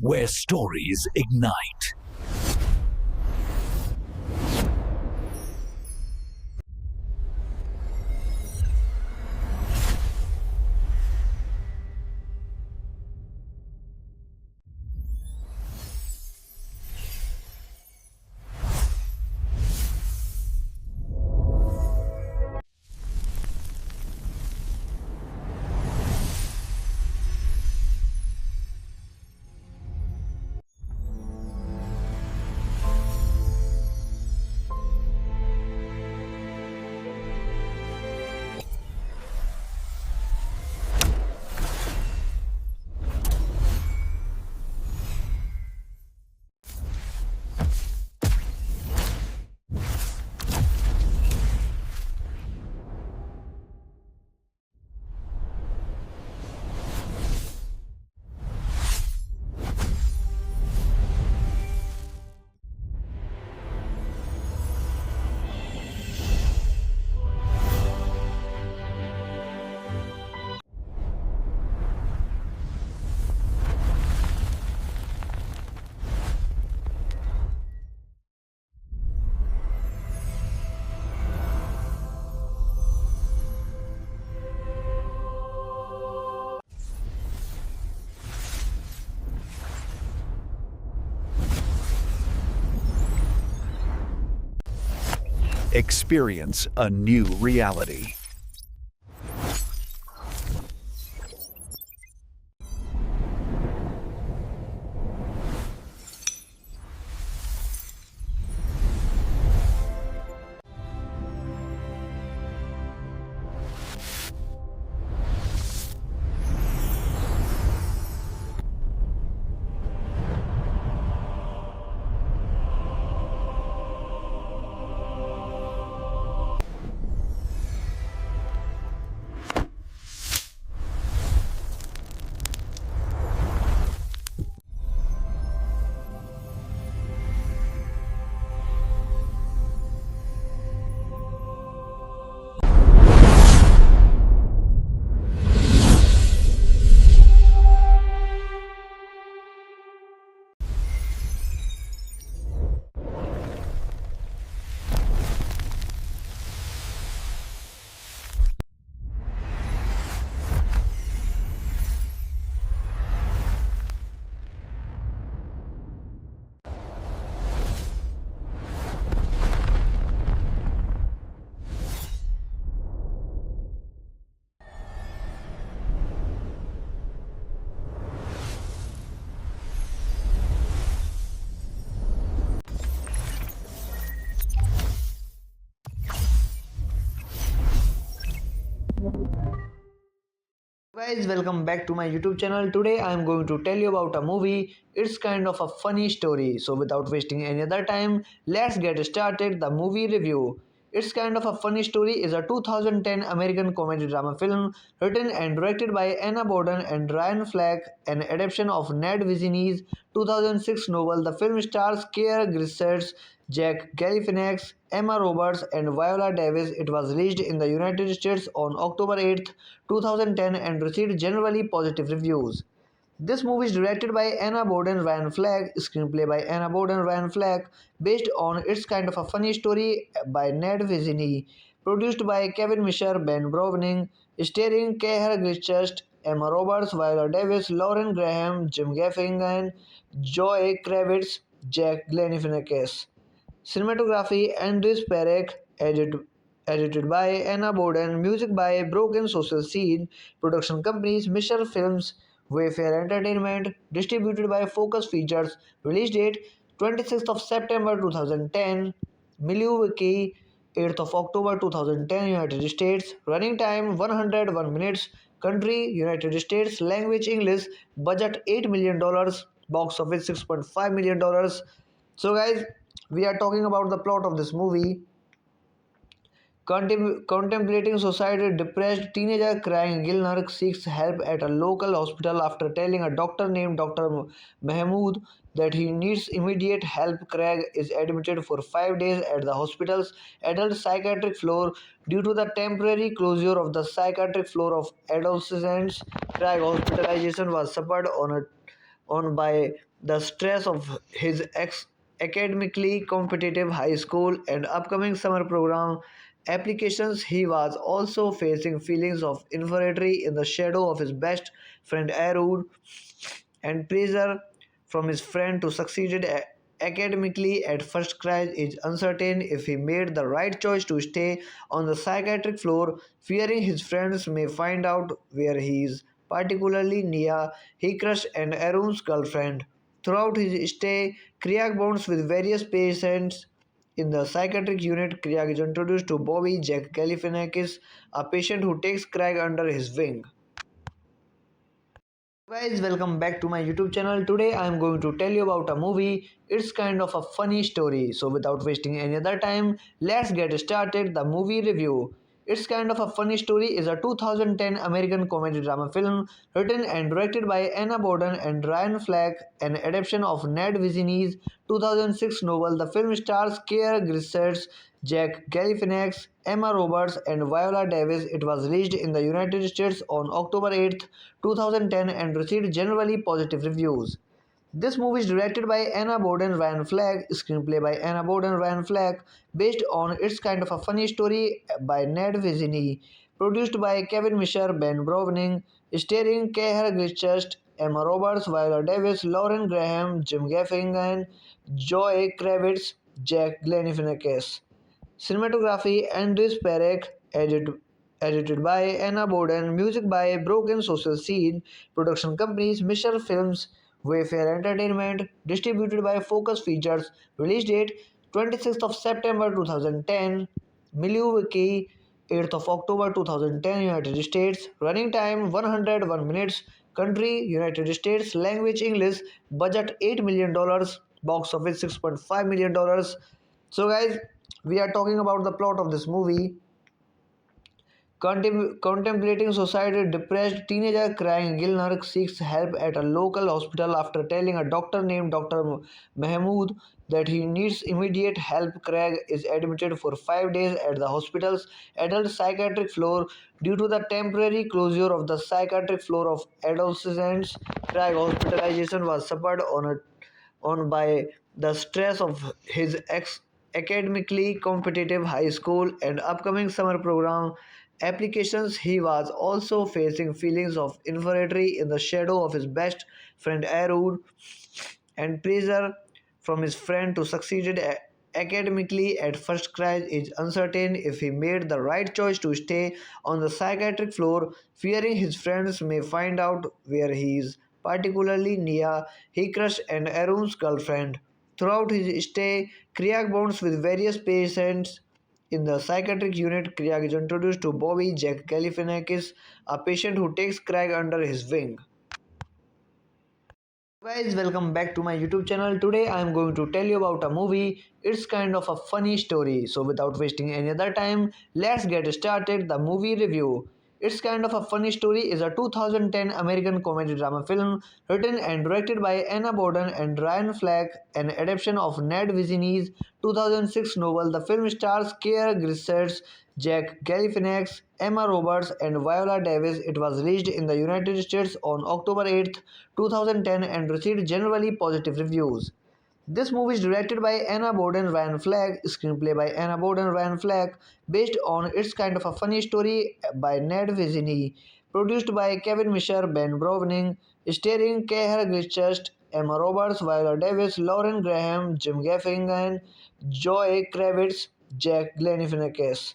where stories ignite. Experience a new reality. Guys, welcome back to my YouTube channel. Today I am going to tell you about a movie. It's kind of a funny story. So without wasting any other time, let's get started the movie review. It's kind of a funny story is a 2010 American comedy drama film written and directed by Anna Boden and Ryan Fleck, an adaptation of Ned Vizzini's 2006 novel. The film stars Keir Grissetts, Jack Galifianakis, Emma Roberts, and Viola Davis. It was released in the United States on October 8, 2010 and received generally positive reviews. This movie is directed by Anna Boden Ryan Fleck, screenplay by Anna Boden Ryan Fleck, based on It's Kind of a Funny Story by Ned Vizzini, produced by Kevin Misher, Ben Browning, starring Keir Grissetts, Emma Roberts, Viola Davis, Lauren Graham, Jim Gaffigan, Joy Kravitz, Jack Galifianakis. Cinematography Andres Perec, edited by Anna Boden, music by Broken Social Scene, production companies Misher Films, Wayfair Entertainment, distributed by Focus Features, release date 26th of September 2010, Milwaukee 8th of October 2010, United States, running time 101 minutes, country United States, language English, budget $8 million, box office $6.5 million. So, guys, we are talking about the plot of this movie. Contemplating suicide, depressed teenager crying Gilner seeks help at a local hospital after telling a doctor named Dr. Mahmood that he needs immediate help. Craig is admitted for 5 days at the hospital's adult psychiatric floor due to the temporary closure of the psychiatric floor of adolescents. Craig hospitalization was suffered on a on by the stress of his academically competitive high school and upcoming summer program applications. He was also facing feelings of inferiority in the shadow of his best friend Arun, and pressure from his friend to succeed academically. At first, Craig is uncertain if he made the right choice to stay on the psychiatric floor, fearing his friends may find out where he is. Particularly Nia, Hikrush, and Arun's girlfriend. Throughout his stay, Kriag bonds with various patients in the psychiatric unit. Kriag is introduced to Bobby Jack Galifianakis, a patient who takes Craig under his wing. Guys, welcome back to my YouTube channel. Today I am going to tell you about a movie. It's kind of a funny story. So without wasting any other time, let's get started the movie review. It's kind of a funny story is a 2010 American comedy drama film written and directed by Anna Boden and Ryan Fleck, an adaptation of Ned Vizzini's 2006 novel. The film stars Keir Grissetts, Jack Galifianakis, Emma Roberts, and Viola Davis. It was released in the United States on October 8, 2010 and received generally positive reviews. This movie is directed by Anna Boden Ryan Fleck, screenplay by Anna Boden Ryan Fleck, based on It's Kind of a Funny Story by Ned Vizzini, produced by Kevin Misher, Ben Browning, starring Keir Grissetts, Emma Roberts, Viola Davis, Lauren Graham, Jim Gaffigan, Joy Kravitz, Jack Galifianakis. Cinematography Andres Perec, edited by Anna Boden, music by Broken Social Scene, production companies Misher Films, Wayfair Entertainment, distributed by Focus Features, release date 26th of September 2010, Milwaukee 8th of October 2010, United States, running time 101 minutes, country United States, language English, budget $8 million, box office $6.5 million. So guys, we are talking about the plot of this movie. Contemplating suicide, depressed teenager crying Gilner seeks help at a local hospital after telling a doctor named Dr. Mahmood that he needs immediate help. Craig is admitted for 5 days at the hospital's adult psychiatric floor due to the temporary closure of the psychiatric floor of adolescents. Craig hospitalization was suffered on by the stress of his academically competitive high school and upcoming summer program applications. He was also facing feelings of inferiority in the shadow of his best friend Arun, and pressure from his friend to succeed academically. At first, Craig is uncertain if he made the right choice to stay on the psychiatric floor, fearing his friends may find out where he is. Particularly Nia, Hikrush, and Arun's girlfriend. Throughout his stay, Kriag bonds with various patients in the psychiatric unit. Kriag is introduced to Bobby Jack Galifianakis, a patient who takes Craig under his wing. Guys, welcome back to my YouTube channel. Today I am going to tell you about a movie. It's kind of a funny story. So without wasting any other time, let's get started the movie review. It's Kind of a Funny Story is a 2010 American comedy drama film written and directed by Anna Boden and Ryan Fleck, an adaptation of Ned Vizzini's 2006 novel. The film stars Keir Grissetts, Jack Galifianakis, Emma Roberts, and Viola Davis. It was released in the United States on October 8, 2010 and received generally positive reviews. This movie is directed by Anna Boden Ryan Fleck, screenplay by Anna Boden Ryan Fleck, based on It's Kind of a Funny Story by Ned Vizzini, produced by Kevin Misher, Ben Browning, starring Keir Grissetts, Emma Roberts, Viola Davis, Lauren Graham, Jim Gaffigan, Joy Kravitz, Jack Galifianakis.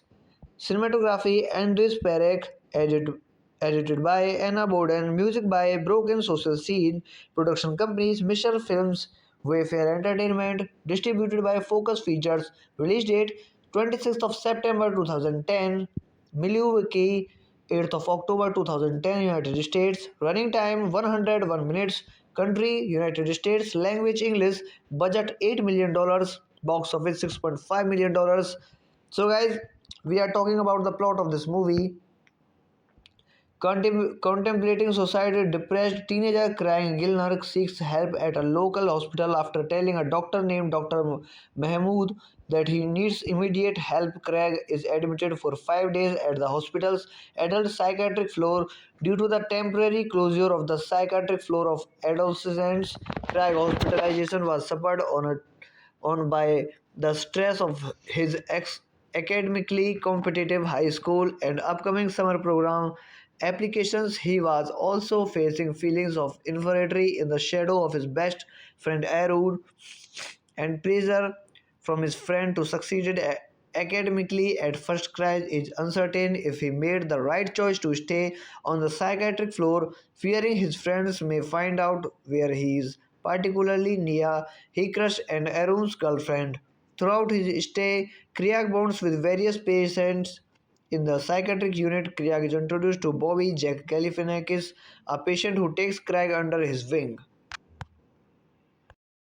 Cinematography Andres Perec, edited by Anna Boden, music by Broken Social Scene, production companies Misher Films, Wayfair Entertainment, distributed by Focus Features, release date 26th of September 2010, Milwaukee 8th of October 2010, United States, running time 101 minutes, country United States, language English, budget $8 million, box office $6.5 million. So guys, we are talking about the plot of this movie. Contemplating suicide, depressed teenager crying, Gilnark seeks help at a local hospital after telling a doctor named Dr. Mahmood that he needs immediate help. Craig is admitted for 5 days at the hospital's adult psychiatric floor due to the temporary closure of the psychiatric floor of adolescents. Craig hospitalization was suffered on by the stress of his academically competitive high school and upcoming summer program applications. He was also facing feelings of inferiority in the shadow of his best friend Arun and pressure from his friend to succeed academically. At first, Craig is uncertain if he made the right choice to stay on the psychiatric floor, fearing his friends may find out where he is, particularly Nia, Hikrush, and Arun's girlfriend. Throughout his stay, Kriak bonds with various patients in the psychiatric unit. Kriak is introduced to Bobby Jack Galifianakis, a patient who takes Craig under his wing.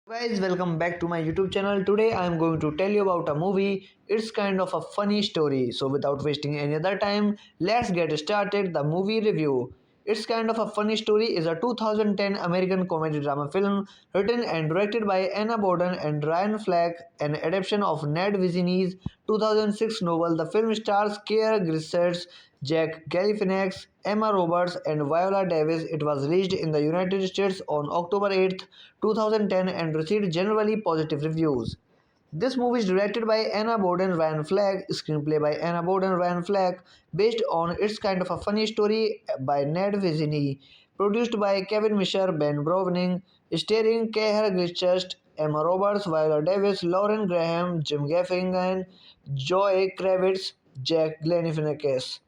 Guys, welcome back to my YouTube channel. Today I am going to tell you about a movie. It's kind of a funny story. So without wasting any other time, let's get started the movie review. It's kind of a funny story is a 2010 American comedy drama film written and directed by Anna Boden and Ryan Fleck, an adaptation of Ned Vizzini's 2006 novel. The film stars Keir Grissetts, Jack Galifianakis, Emma Roberts, and Viola Davis. It was released in the United States on October 8, 2010 and received generally positive reviews. This movie is directed by Anna Boden Ryan Fleck, screenplay by Anna Boden Ryan Fleck, based on It's Kind of a Funny Story by Ned Vizzini, produced by Kevin Misher, Ben Browning, starring Keir Grissetts, Emma Roberts, Viola Davis, Lauren Graham, Jim Gaffigan, Joy Kravitz, Jack Galifianakis.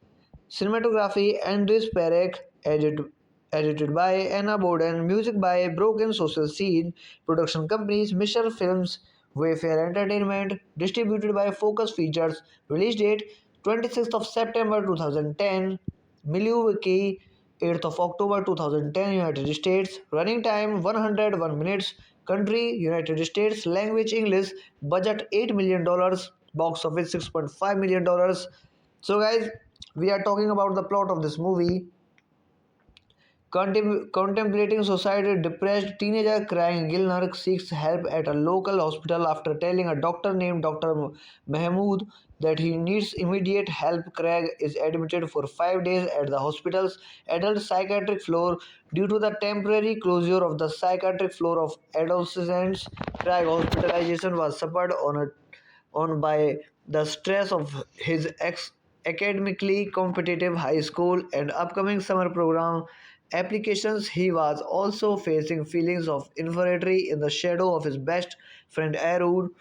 Cinematography Andres Perec, edited by Anna Boden, music by Broken Social Scene, production companies Misher Films, Wayfair Entertainment, distributed by Focus Features, release date 26th of September 2010, Milwaukee 8th of October 2010, United States, running time 101 minutes, country United States, language English, budget $8 million, box office $6.5 million. So, guys, we are talking about the plot of this movie. Contemplating suicide, depressed teenager crying, Gilnark seeks help at a local hospital after telling a doctor named Dr. Mahmood that he needs immediate help. Craig is admitted for 5 days at the hospital's adult psychiatric floor due to the temporary closure of the psychiatric floor of adolescents. Craig hospitalization was suffered on by the stress of his academically competitive high school and upcoming summer program applications. He was also facing feelings of inferiority in the shadow of his best friend Arun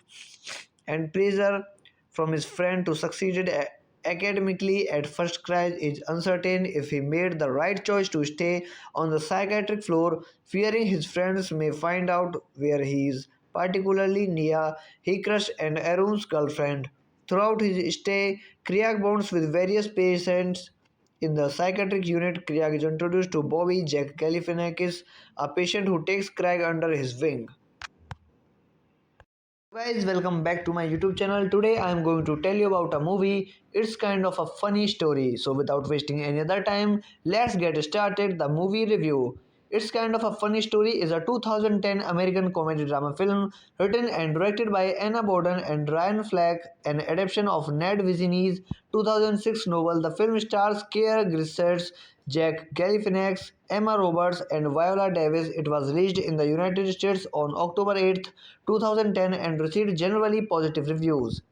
and pressure from his friend to succeed academically. At first, Craig is uncertain if he made the right choice to stay on the psychiatric floor, fearing his friends may find out where he is, particularly Nia, Hikrush, and Arun's girlfriend. Throughout his stay, Kriak bonds with various patients in the psychiatric unit. Kriak is introduced to Bobby Jack Galifianakis, a patient who takes Craig under his wing. Guys, welcome back to my YouTube channel. Today I am going to tell you about a movie. It's kind of a funny story. So without wasting any other time, let's get started the movie review. It's Kind of a Funny Story is a 2010 American comedy drama film written and directed by Anna Boden and Ryan Fleck, an adaptation of Ned Vizzini's 2006 novel. The film stars Keir Grissetts, Jack Galifianakis, Emma Roberts, and Viola Davis. It was released in the United States on October 8, 2010 and received generally positive reviews.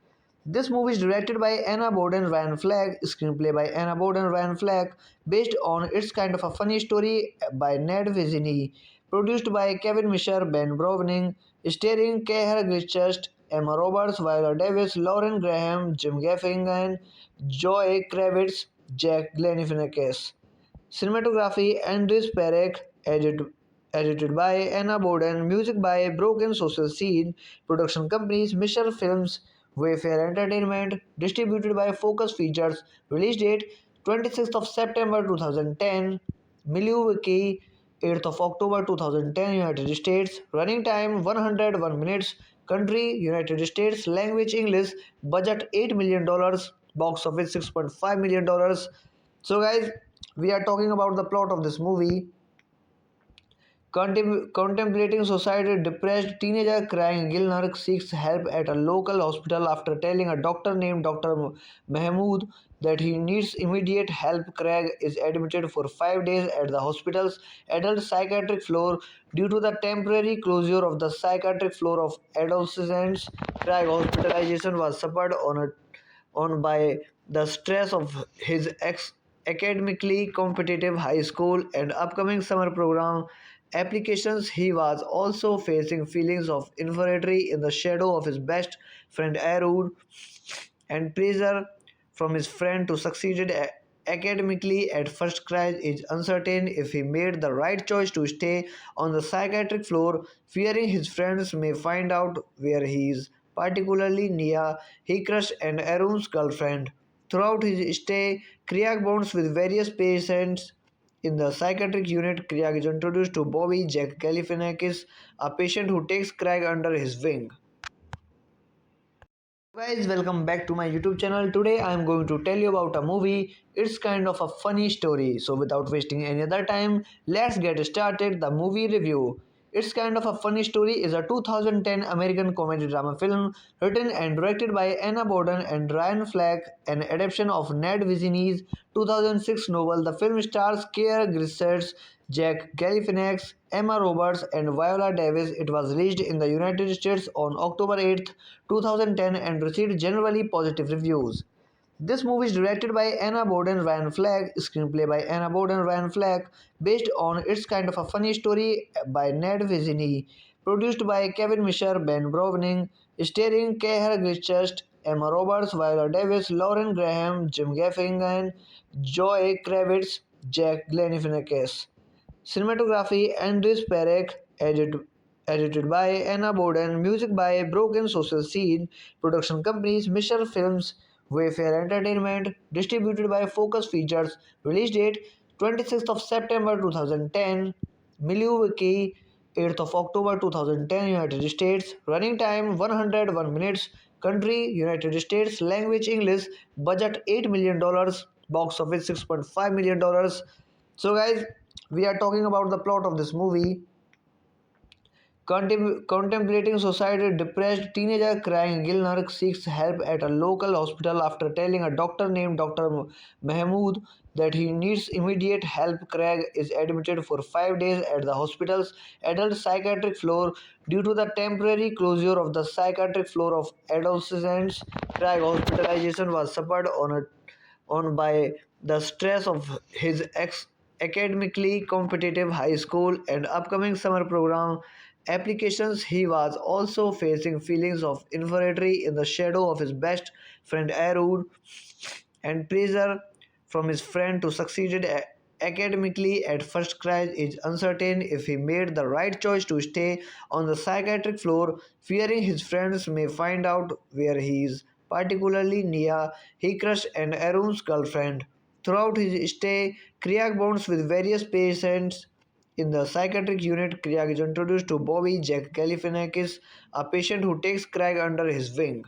This movie is directed by Anna Boden Ryan Fleck, screenplay by Anna Boden Ryan Fleck, based on It's Kind of a Funny Story by Ned Vizzini, produced by Kevin Misher, Ben Browning, starring Keir Grissetts, Emma Roberts, Viola Davis, Lauren Graham, Jim Gaffigan, Joy Kravitz, Jack Galifianakis. Cinematography Andres Perec, edited by Anna Boden, music by Broken Social Scene, production companies Misher Films, Wayfair Entertainment, distributed by Focus Features, release date 26th of September 2010, Milwaukee 8th of October 2010, United States, running time 101 minutes, country United States, language English, budget $8 million, box office $6.5 million. So, guys, we are talking about the plot of this movie. Contemplating suicide, depressed teenager crying Gilner seeks help at a local hospital after telling a doctor named Dr. Mahmood that he needs immediate help. Craig is admitted for 5 days at the hospital's adult psychiatric floor due to the temporary closure of the psychiatric floor of adolescents. Craig hospitalization was suffered on by the stress of his academically competitive high school and upcoming summer program applications. He was also facing feelings of inferiority in the shadow of his best friend Arun and pressure from his friend to succeed academically. At first, Craig is uncertain if he made the right choice to stay on the psychiatric floor, fearing his friends may find out where he is. Particularly Nia, he crushed and Arun's girlfriend. Throughout his stay, Craig bonds with various patients in the psychiatric unit. Craig is introduced to Bobby Jack Galifianakis, a patient who takes Craig under his wing. Guys, welcome back to my YouTube channel. Today I am going to tell you about a movie. It's kind of a funny story. So without wasting any other time, let's get started the movie review. It's kind of a funny story is a 2010 American comedy drama film written and directed by Anna Boden and Ryan Fleck, an adaptation of Ned Vizzini's 2006 novel. The film stars Keir Grissetts, Jack Galifianakis, Emma Roberts, and Viola Davis. It was released in the United States on October 8, 2010 and received generally positive reviews. This movie is directed by Anna Boden Ryan Fleck, screenplay by Anna Boden Ryan Fleck, based on It's Kind of a Funny Story by Ned Vizzini, produced by Kevin Misher, Ben Browning, starring Keir Grissetts, Emma Roberts, Viola Davis, Lauren Graham, Jim Gaffigan, Joy Kravitz, Jack Galifianakis. Cinematography Andres Perec, edited by Anna Boden, music by Broken Social Scene, production companies Misher Films, Wayfair Entertainment, distributed by Focus Features, release date 26th of September 2010, Milwaukee 8th of October 2010, United States, running time 101 minutes, country United States, language English, budget $8 million, box office $6.5 million. So, guys, we are talking about the plot of this movie. Contemplating suicide, depressed teenager crying Gilner seeks help at a local hospital after telling a doctor named Dr. Mahmood that he needs immediate help. Craig is admitted for 5 days at the hospital's adult psychiatric floor due to the temporary closure of the psychiatric floor of adolescents. Craig hospitalization was suffered on by the stress of his academically competitive high school and upcoming summer program applications. He was also facing feelings of inferiority in the shadow of his best friend Arun and pressure from his friend to succeed academically. At first, Craig is uncertain if he made the right choice to stay on the psychiatric floor, fearing his friends may find out where he is. Particularly Nia, he crushed and Arun's girlfriend. Throughout his stay, Craig bonds with various patients in the psychiatric unit. Craig is introduced to Bobby Jack Galifianakis, a patient who takes Craig under his wing.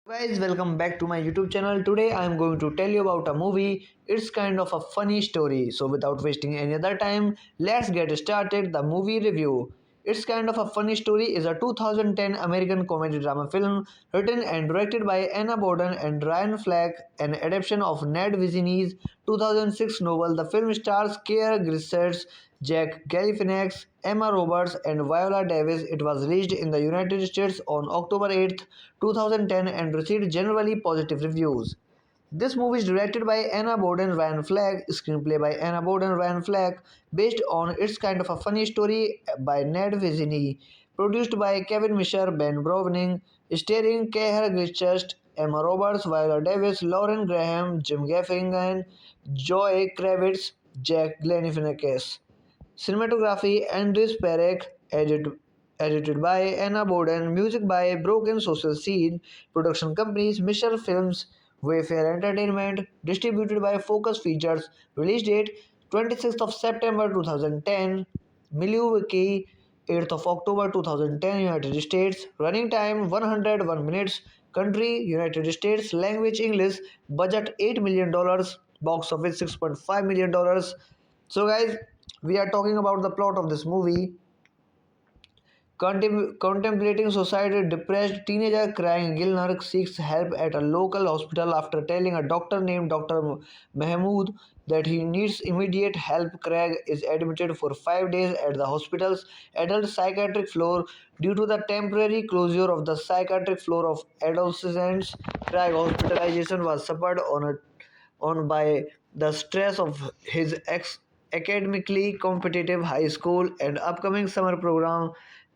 Guys, welcome back to my YouTube channel. Today I am going to tell you about a movie. It's kind of a funny story. So without wasting any other time, let's get started the movie review. It's Kind of a Funny Story is a 2010 American comedy drama film written and directed by Anna Boden and Ryan Fleck, an adaptation of Ned Vizzini's 2006 novel. The film stars Keir Grissetts, Jack Galifianakis, Emma Roberts, and Viola Davis. It was released in the United States on October 8, 2010 and received generally positive reviews. This movie is directed by Anna Boden Ryan Fleck, screenplay by Anna Boden Ryan Fleck, based on It's Kind of a Funny Story by Ned Vizzini, produced by Kevin Misher, Ben Browning, starring Keir Grissetts, Emma Roberts, Viola Davis, Lauren Graham, Jim Gaffigan, Joy Kravitz, Jack Galifianakis. Cinematography Andres Perec, edited by Anna Boden, music by Broken Social Scene, production companies Misher Films, Wayfair Entertainment, distributed by Focus Features, release date 26th of September 2010, Milwaukee 8th of October 2010, United States, running time 101 minutes, country United States, language English, budget $8 million, box office $6.5 million. So, guys, we are talking about the plot of this movie. Contemplating suicide, depressed teenager crying Gilner seeks help at a local hospital after telling a doctor named Dr. Mahmood that he needs immediate help. Craig is admitted for 5 days at the hospital's adult psychiatric floor due to the temporary closure of the psychiatric floor of adolescents. Craig hospitalization was suffered on by the stress of his academically competitive high school and upcoming summer program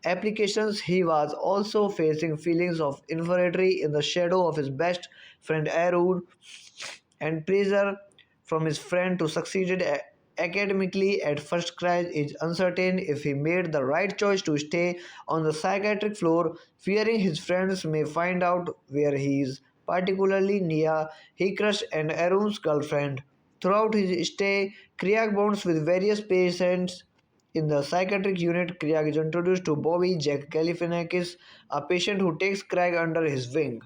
applications. He was also facing feelings of inferiority in the shadow of his best friend Arun and pressure from his friend to succeed academically. At first, Craig is uncertain if he made the right choice to stay on the psychiatric floor, fearing his friends may find out where he is. Particularly Nia, he crushed and Arun's girlfriend. Throughout his stay, Craig bonds with various patients in the psychiatric unit. Craig is introduced to Bobby Jack Galifianakis, a patient who takes Craig under his wing.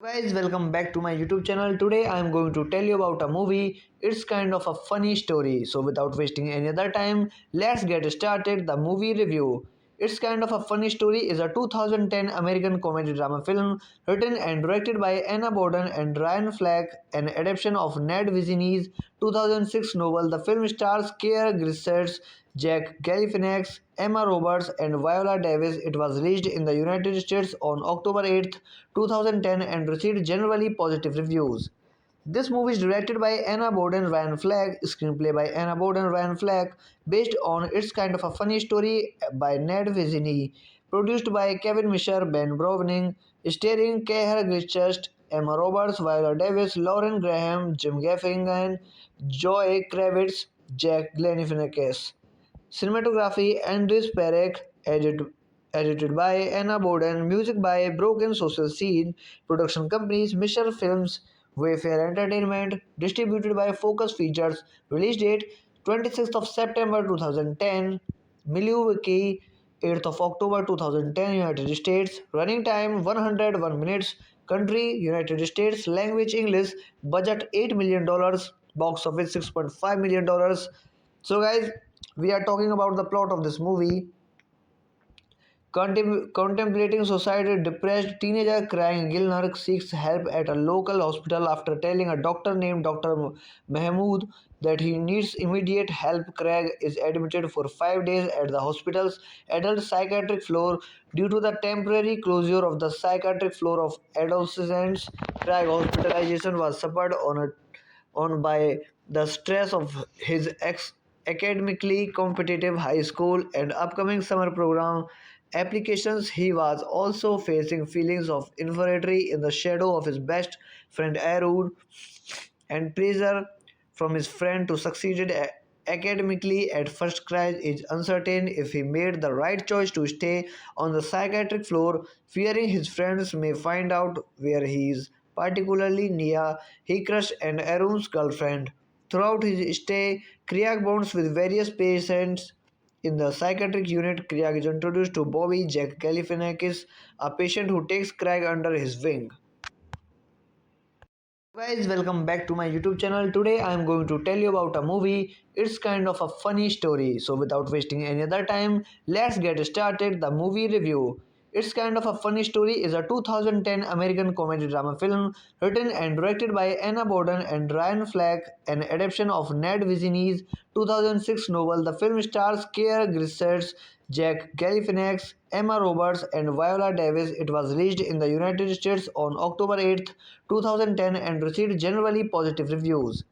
Guys, welcome back to my YouTube channel. Today I am going to tell you about a movie. It's kind of a funny story. So without wasting any other time, let's get started the movie review. It's Kind of a Funny Story is a 2010 American comedy drama film written and directed by Anna Boden and Ryan Fleck, an adaptation of Ned Vizzini's 2006 novel. The film stars Keir Grissetts, Jack Galifianakis, Emma Roberts, and Viola Davis. It was released in the United States on October 8, 2010 and received generally positive reviews. This movie is directed by Anna Boden Ryan Fleck, screenplay by Anna Boden Ryan Fleck, based on It's Kind of a Funny Story by Ned Vizzini, produced by Kevin Misher, Ben Browning, starring Keir Grissetts, Emma Roberts, Viola Davis, Lauren Graham, Jim Gaffigan, Joy Kravitz, Jack Galifianakis. Cinematography Andres Perec, edited by Anna Boden, music by Broken Social Scene, production companies Misher Films, Wayfair Entertainment, distributed by Focus Features, release date 26th of September 2010, Milwaukee 8th of October 2010, United States, running time 101 minutes, country United States, language English, budget $8 million, box office $6.5 million. So, guys, we are talking about the plot of this movie. Contemplating suicide, depressed teenager crying Gilner seeks help at a local hospital after telling a doctor named Dr. Mahmood that he needs immediate help. Craig is admitted for 5 days at the hospital's adult psychiatric floor due to the temporary closure of the psychiatric floor of adolescents. Craig hospitalization was suffered on by the stress of his academically competitive high school and upcoming summer program applications. He was also facing feelings of inferiority in the shadow of his best friend Arun and pressure from his friend to succeed academically. At first, Craig is uncertain if he made the right choice to stay on the psychiatric floor, fearing his friends may find out where he is. Particularly Nia, he crushed and Arun's girlfriend. Throughout his stay, Craig bonds with various patients in the psychiatric unit. Craig is introduced to Bobby Jack Galifianakis, a patient who takes Craig under his wing. Guys, welcome back to my YouTube channel. Today I am going to tell you about a movie. It's kind of a funny story. So without wasting any other time, let's get started the movie review. It's Kind of a Funny Story is a 2010 American comedy drama film written and directed by Anna Boden and Ryan Fleck, an adaptation of Ned Vizzini's 2006 novel. The film stars Keir Grissetts, Jack Galifianakis, Emma Roberts, and Viola Davis. It was released in the United States on October 8, 2010 and received generally positive reviews.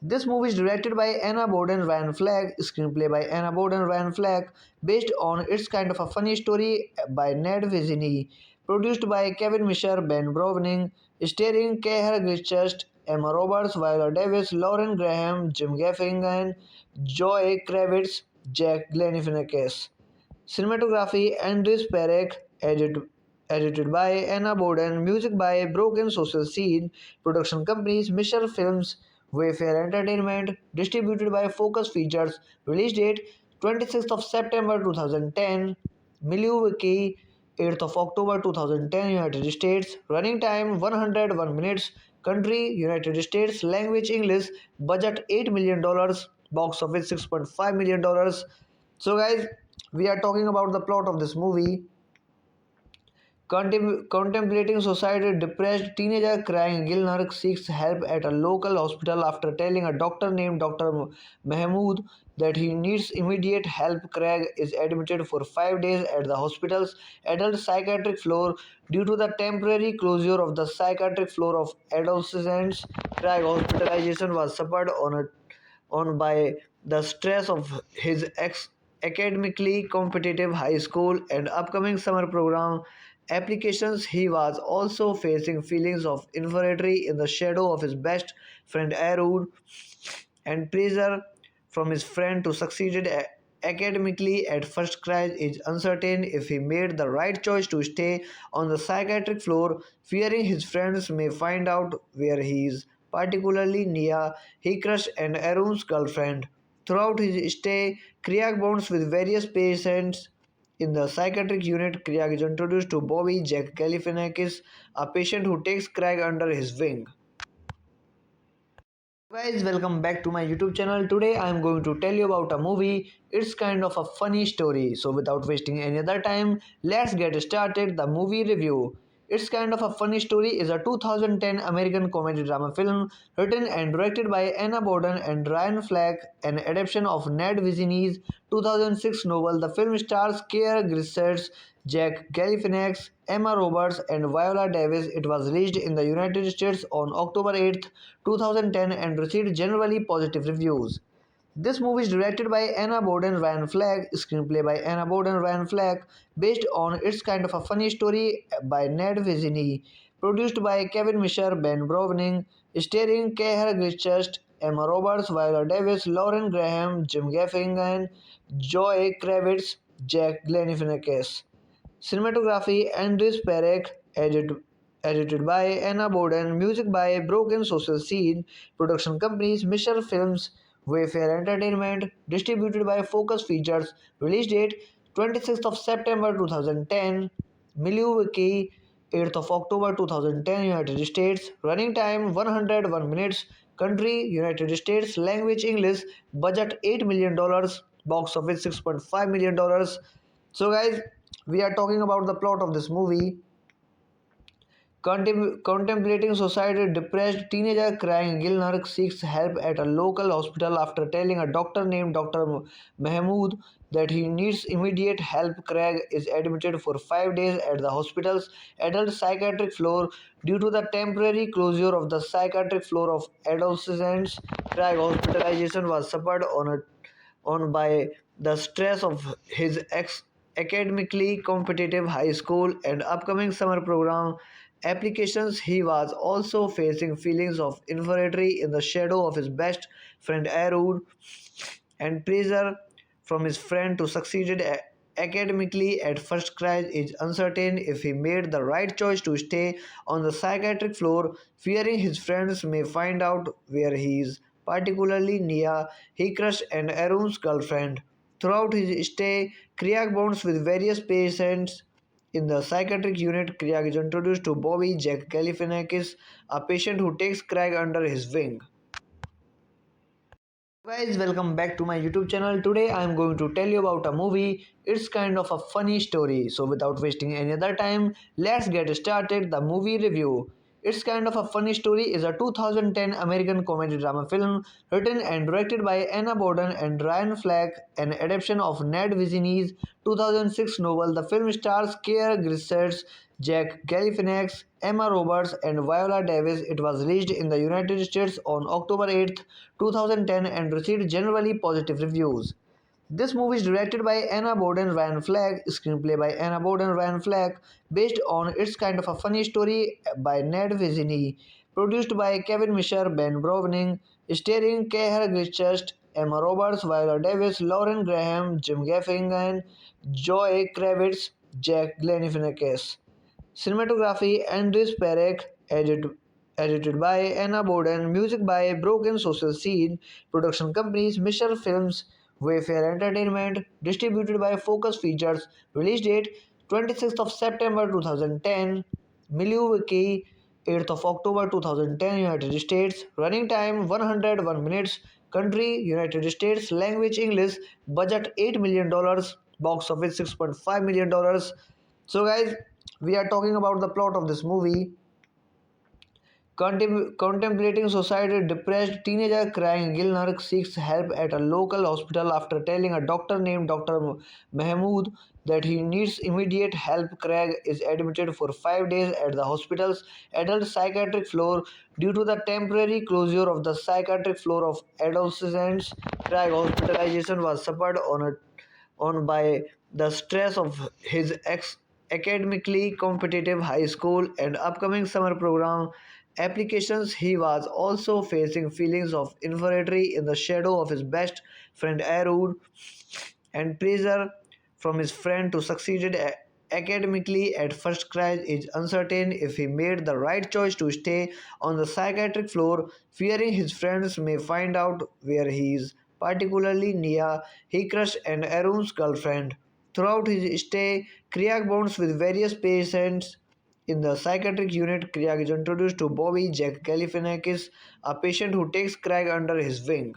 This movie is directed by Anna Boden Ryan Fleck, screenplay by Anna Boden Ryan Fleck, based on It's Kind of a Funny Story by Ned Vizzini, produced by Kevin Misher, Ben Browning, starring Keir Grissetts, Emma Roberts, Viola Davis, Lauren Graham, Jim Gaffigan, Joy Kravitz, Jack Galifianakis. Cinematography Andres Perec, edited by Anna Boden, music by Broken Social Scene, production companies Misher Films, Wayfair Entertainment, distributed by Focus Features, release date 26th of September 2010, Milwaukee 8th of October 2010, United States, running time 101 minutes, Country United States. Language English. Budget $8 million. Box office $6.5 million. So, guys, we are talking about the plot of this movie. Contemplating suicide, depressed teenager crying Gilner seeks help at a local hospital after telling a doctor named Dr. Mahmood that he needs immediate help. Craig is admitted for 5 days at the hospital's adult psychiatric floor due to the temporary closure of the psychiatric floor of adolescents. Craig hospitalization was suffered on by the stress of his academically competitive high school and upcoming summer program applications. He was also facing feelings of inferiority in the shadow of his best friend Arun and pressure from his friend to succeed academically. At first, Craig is uncertain if he made the right choice to stay on the psychiatric floor, fearing his friends may find out where he is. Particularly Nia, he crushed and Arun's girlfriend. Throughout his stay, Craig bonds with various patients in the psychiatric unit. Craig is introduced to Bobby Jack Galifianakis, a patient who takes Craig under his wing. Guys, welcome back to my YouTube channel. Today I am going to tell you about a movie. It's kind of a funny story. So without wasting any other time, let's get started the movie review. It's kind of a funny story is a 2010 American comedy drama film written and directed by Anna Boden and Ryan Fleck, an adaptation of Ned Vizzini's 2006 novel. The film stars Keir Grissetts, Jack Galifianakis, Emma Roberts, and Viola Davis. It was released in the United States on October 8, 2010 and received generally positive reviews. This movie is directed by Anna Boden Ryan Fleck, screenplay by Anna Boden Ryan Fleck, based on It's Kind of a Funny Story by Ned Vizzini, produced by Kevin Misher, Ben Browning, starring Keir Grissetts, Emma Roberts, Viola Davis, Lauren Graham, Jim Gaffigan, Joy Kravitz, Jack Galifianakis. Cinematography Andres Perec, edited by Anna Boden, music by Broken Social Scene, production companies Misher Films, Wayfair Entertainment, distributed by Focus Features, release date 26th of September 2010, Milwaukee 8th of October 2010, United States, running time 101 minutes, country United States, language English, budget $8 million, box office $6.5 million. So, guys, we are talking about the plot of this movie. Contemplating suicide, depressed teenager crying Gilner seeks help at a local hospital after telling a doctor named Dr. Mahmood that he needs immediate help. Craig is admitted for 5 days at the hospital's adult psychiatric floor due to the temporary closure of the psychiatric floor of adolescents. Craig hospitalization was suffered on by the stress of his academically competitive high school and upcoming summer program applications. He was also facing feelings of inferiority in the shadow of his best friend Arun and pressure from his friend to succeed academically. At first, Craig is uncertain if he made the right choice to stay on the psychiatric floor, fearing his friends may find out where he is. Particularly Nia, he crushed and Arun's girlfriend. Throughout his stay, Craig bonds with various patients in the psychiatric unit. Craig is introduced to Bobby Jack Galifianakis, a patient who takes Craig under his wing. Guys, welcome back to my YouTube channel. Today I am going to tell you about a movie. It's kind of a funny story. So without wasting any other time, let's get started the movie review. It's Kind of a Funny Story is a 2010 American comedy drama film written and directed by Anna Boden and Ryan Fleck, an adaptation of Ned Vizzini's 2006 novel. The film stars Keir Grissetts, Jack Galifianakis, Emma Roberts, and Viola Davis. It was released in the United States on October 8, 2010 and received generally positive reviews. This movie is directed by Anna Boden Ryan Fleck, screenplay by Anna Boden Ryan Fleck, based on It's Kind of a Funny Story by Ned Vizzini, produced by Kevin Misher, Ben Browning, starring Keir Grissetts, Emma Roberts, Viola Davis, Lauren Graham, Jim Gaffigan, Joy Kravitz, Jack Galifianakis. Cinematography Andres Perec, edited by Anna Boden, music by Broken Social Scene, production companies Misher Films, Wayfair Entertainment, distributed by Focus Features, release date 26th of September 2010, Milwaukee 8th of October 2010, United States. Running time 101 minutes. Country United States. Language English. Budget $8 million. Box office $6.5 million. So, guys, we are talking about the plot of this movie. Contemplating suicide, depressed teenager crying Gilner seeks help at a local hospital after telling a doctor named Dr. Mahmood that he needs immediate help. Craig is admitted for 5 days at the hospital's adult psychiatric floor due to the temporary closure of the psychiatric floor of adolescents. Craig hospitalization was suffered on by the stress of his academically competitive high school and upcoming summer program applications. He was also facing feelings of inferiority in the shadow of his best friend Arun and pressure from his friend to succeed academically. At first, Craig is uncertain if he made the right choice to stay on the psychiatric floor, fearing his friends may find out where he is. Particularly Nia, Hikrush, and Arun's girlfriend. Throughout his stay, Kriak bonds with various patients in the psychiatric unit. Craig is introduced to Bobby Jack Galifianakis, a patient who takes Craig under his wing.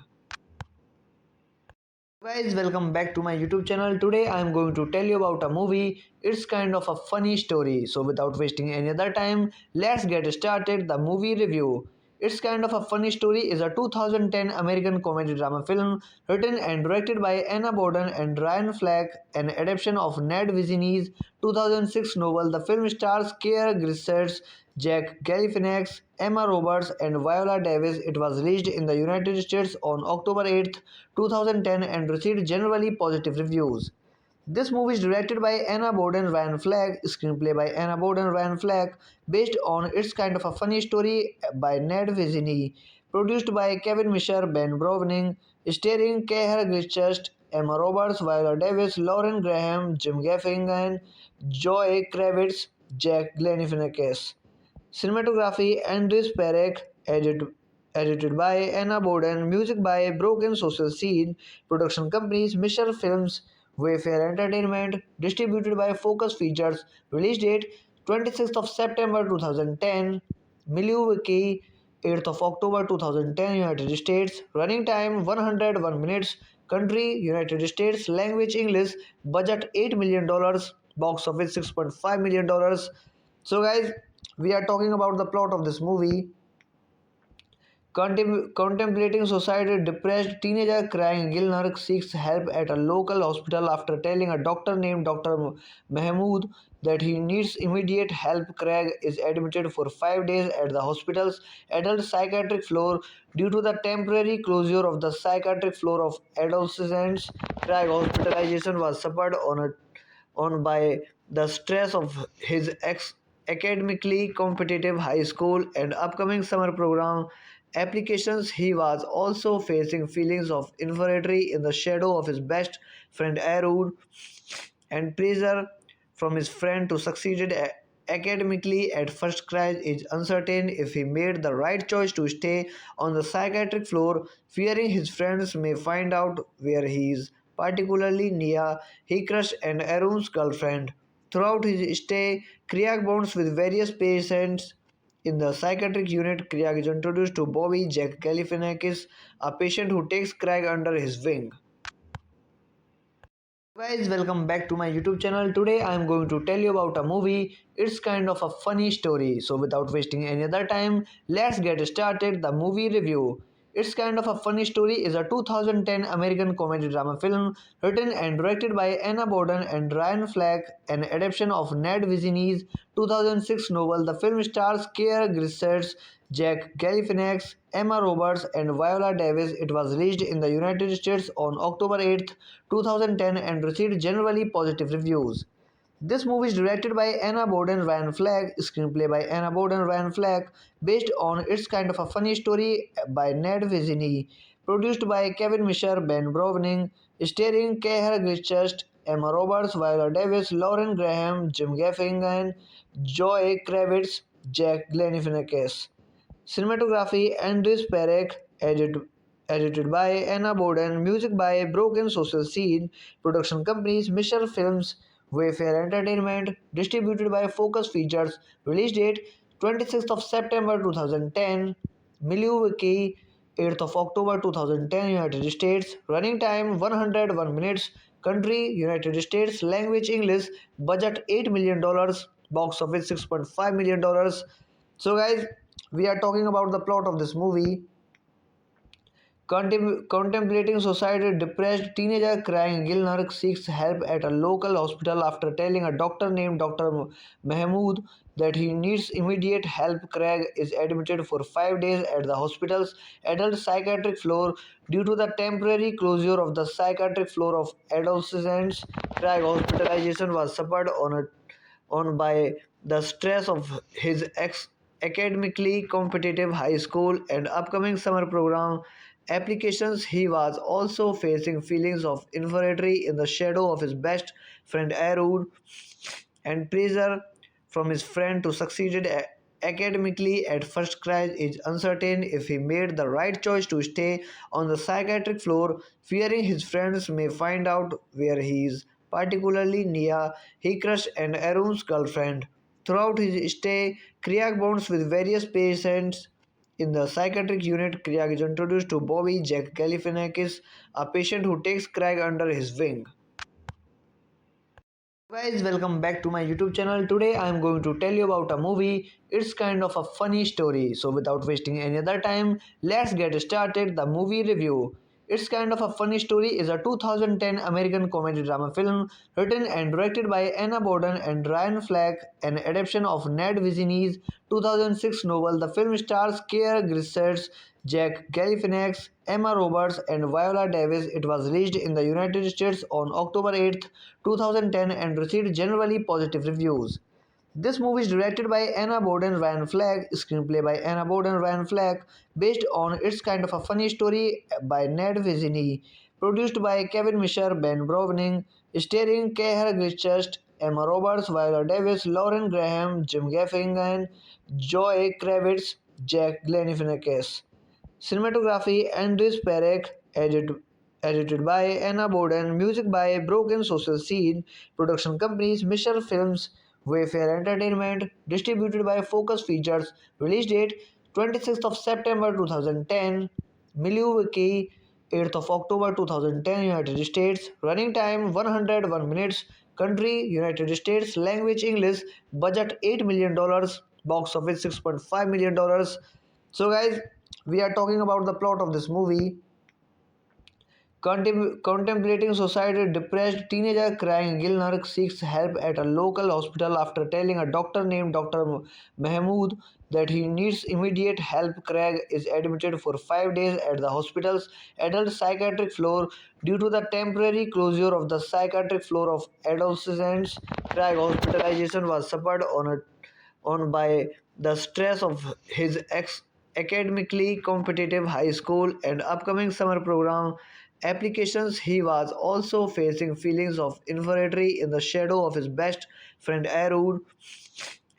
Guys, welcome back to my YouTube channel. Today I am going to tell you about a movie. It's kind of a funny story. So without wasting any other time, let's get started the movie review. It's kind of a funny story is a 2010 American comedy drama film written and directed by Anna Boden and Ryan Fleck, an adaptation of Ned Vizzini's 2006 novel. The film stars Keir Grissetts, Jack Galifianakis, Emma Roberts, and Viola Davis. It was released in the United States on October 8th, 2010 and received generally positive reviews. This movie is directed by Anna Boden Ryan Fleck, screenplay by Anna Boden Ryan Fleck, based on It's Kind of a Funny Story by Ned Vizzini, produced by Kevin Misher, Ben Browning, starring Keir Grissetts, Emma Roberts, Viola Davis, Lauren Graham, Jim Gaffigan, Joy Kravitz, Jack Galifianakis. Cinematography Andres Perec, edited by Anna Boden, music by Broken Social Scene, production companies Misher Films, Wayfair Entertainment, distributed by Focus Features, release date 26th of September 2010, Milwaukee 8th of October 2010, United States, running time 101 minutes, country United States, language English, budget $8 million, box office $6.5 million. So, guys, we are talking about the plot of this movie. Contemplating suicide, depressed teenager crying Gilner seeks help at a local hospital after telling a doctor named Dr. Mahmood that he needs immediate help. Craig is admitted for 5 days at the hospital's adult psychiatric floor due to the temporary closure of the psychiatric floor of adolescents. Craig hospitalization was suffered on by the stress of his academically competitive high school and upcoming summer program applications. He was also facing feelings of inferiority in the shadow of his best friend Arun and pressure from his friend to succeed academically. At first, Craig is uncertain if he made the right choice to stay on the psychiatric floor, fearing his friends may find out where he is. Particularly Nia, Hikrush, and Arun's girlfriend. Throughout his stay, Kriak bonds with various patients in the psychiatric unit. Craig is introduced to Bobby Jack Galifianakis, a patient who takes Craig under his wing. Guys, welcome back to my YouTube channel. Today I am going to tell you about a movie. It's kind of a funny story. So without wasting any other time, let's get started the movie review. It's Kind of a Funny Story is a 2010 American comedy drama film written and directed by Anna Boden and Ryan Fleck, an adaptation of Ned Vizzini's 2006 novel. The film stars Keir Grissetts, Jack Galifianakis, Emma Roberts, and Viola Davis. It was released in the United States on October 8th, 2010 and received generally positive reviews. This movie is directed by Anna Boden Ryan Fleck, screenplay by Anna Boden Ryan Fleck, based on It's Kind of a Funny Story by Ned Vizzini, produced by Kevin Misher, Ben Browning, starring Keir Grissetts, Emma Roberts, Viola Davis, Lauren Graham, Jim Gaffigan, Joy Kravitz, Jack Galifianakis. Cinematography Andres Perec, edited by Anna Boden, music by Broken Social Scene, production companies Misher Films, Wayfair Entertainment, distributed by Focus Features, release date 26th of September 2010, Milwaukee, 8th of October 2010, United States. Running time 101 minutes. Country United States. Language English. Budget $8 million. Box office $6.5 million. So, guys, we are talking about the plot of this movie. Contemplating suicide, depressed teenager crying Gilnark seeks help at a local hospital after telling a doctor named Dr. Mahmood that he needs immediate help. Craig is admitted for 5 days at the hospital's adult psychiatric floor due to the temporary closure of the psychiatric floor of adolescents. Craig hospitalization was suffered on by the stress of his academically competitive high school and upcoming summer program applications. He was also facing feelings of inferiority in the shadow of his best friend Arun and pressure from his friend to succeed academically. At first, Craig is uncertain if he made the right choice to stay on the psychiatric floor, fearing his friends may find out where he is. Particularly Nia, Hikrush, and Arun's girlfriend. Throughout his stay, Kriak bonds with various patients in the psychiatric unit. Kriak is introduced to Bobby Jack Galifianakis, a patient who takes Craig under his wing. Guys, welcome back to my YouTube channel. Today I am going to tell you about a movie. It's kind of a funny story. So without wasting any other time, let's get started the movie review. It's kind of a funny story is a 2010 American comedy drama film written and directed by Anna Boden and Ryan Fleck, an adaptation of Ned Vizzini's 2006 novel. The film stars Keir Grissetts, Jack Galifianakis, Emma Roberts, and Viola Davis. It was released in the United States on October 8, 2010 and received generally positive reviews. This movie is directed by Anna Boden Ryan Fleck, screenplay by Anna Boden Ryan Fleck, based on It's Kind of a Funny Story by Ned Vizzini, produced by Kevin Misher, Ben Browning, starring Keir Grissetts, Emma Roberts, Viola Davis, Lauren Graham, Jim Gaffigan, Joy Kravitz, Jack Galifianakis. Cinematography Andres Perec, edited by Anna Boden, music by Broken Social Scene, production companies Misher Films, Wayfair Entertainment, distributed by Focus Features, release date 26th of September 2010, Milwaukee, 8th of October 2010, United States, running time 101 minutes, country United States, language English, budget $8 million, box office $6.5 million. So, guys, we are talking about the plot of this movie. Contemplating suicide, depressed teenager crying Gilnark seeks help at a local hospital after telling a doctor named Dr. Mahmood that he needs immediate help. Craig is admitted for 5 days at the hospital's adult psychiatric floor due to the temporary closure of the psychiatric floor of adolescents. Craig hospitalization was suffered on by the stress of his academically competitive high school and upcoming summer program applications. He was also facing feelings of inferiority in the shadow of his best friend Arun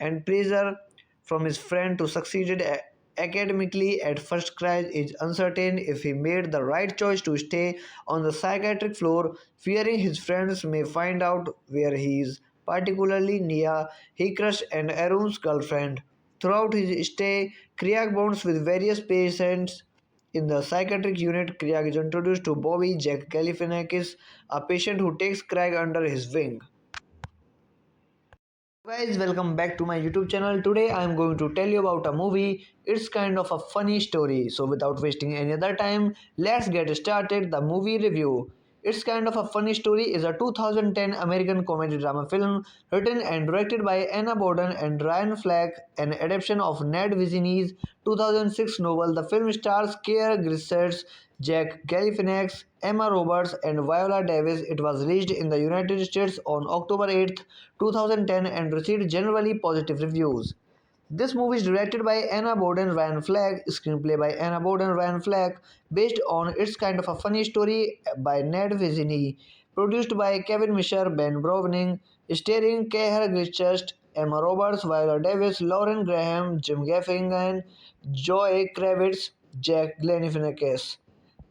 and pressure from his friend to succeed academically. At first, Craig is uncertain if he made the right choice to stay on the psychiatric floor, fearing his friends may find out where he is. Particularly Nia, Hikrush, and Arun's girlfriend. Throughout his stay, Kriak bonds with various patients in the psychiatric unit. Kriak is introduced to Bobby Jack Galifianakis, a patient who takes Craig under his wing. Guys, welcome back to my YouTube channel. Today I am going to tell you about a movie. It's kind of a funny story. So without wasting any other time, let's get started the movie review. It's Kind of a Funny Story is a 2010 American comedy drama film written and directed by Anna Boden and Ryan Fleck, an adaptation of Ned Vizzini's 2006 novel. The film stars Keir Grissetts, Jack Galifianakis, Emma Roberts, and Viola Davis. It was released in the United States on October 8, 2010 and received generally positive reviews. This movie is directed by Anna Boden Ryan Fleck, screenplay by Anna Boden Ryan Fleck, based on It's Kind of a Funny Story by Ned Vizzini, produced by Kevin Misher, Ben Browning, starring Keir Grissetts, Emma Roberts, Viola Davis, Lauren Graham, Jim Gaffigan, Joy Kravitz, Jack Galifianakis.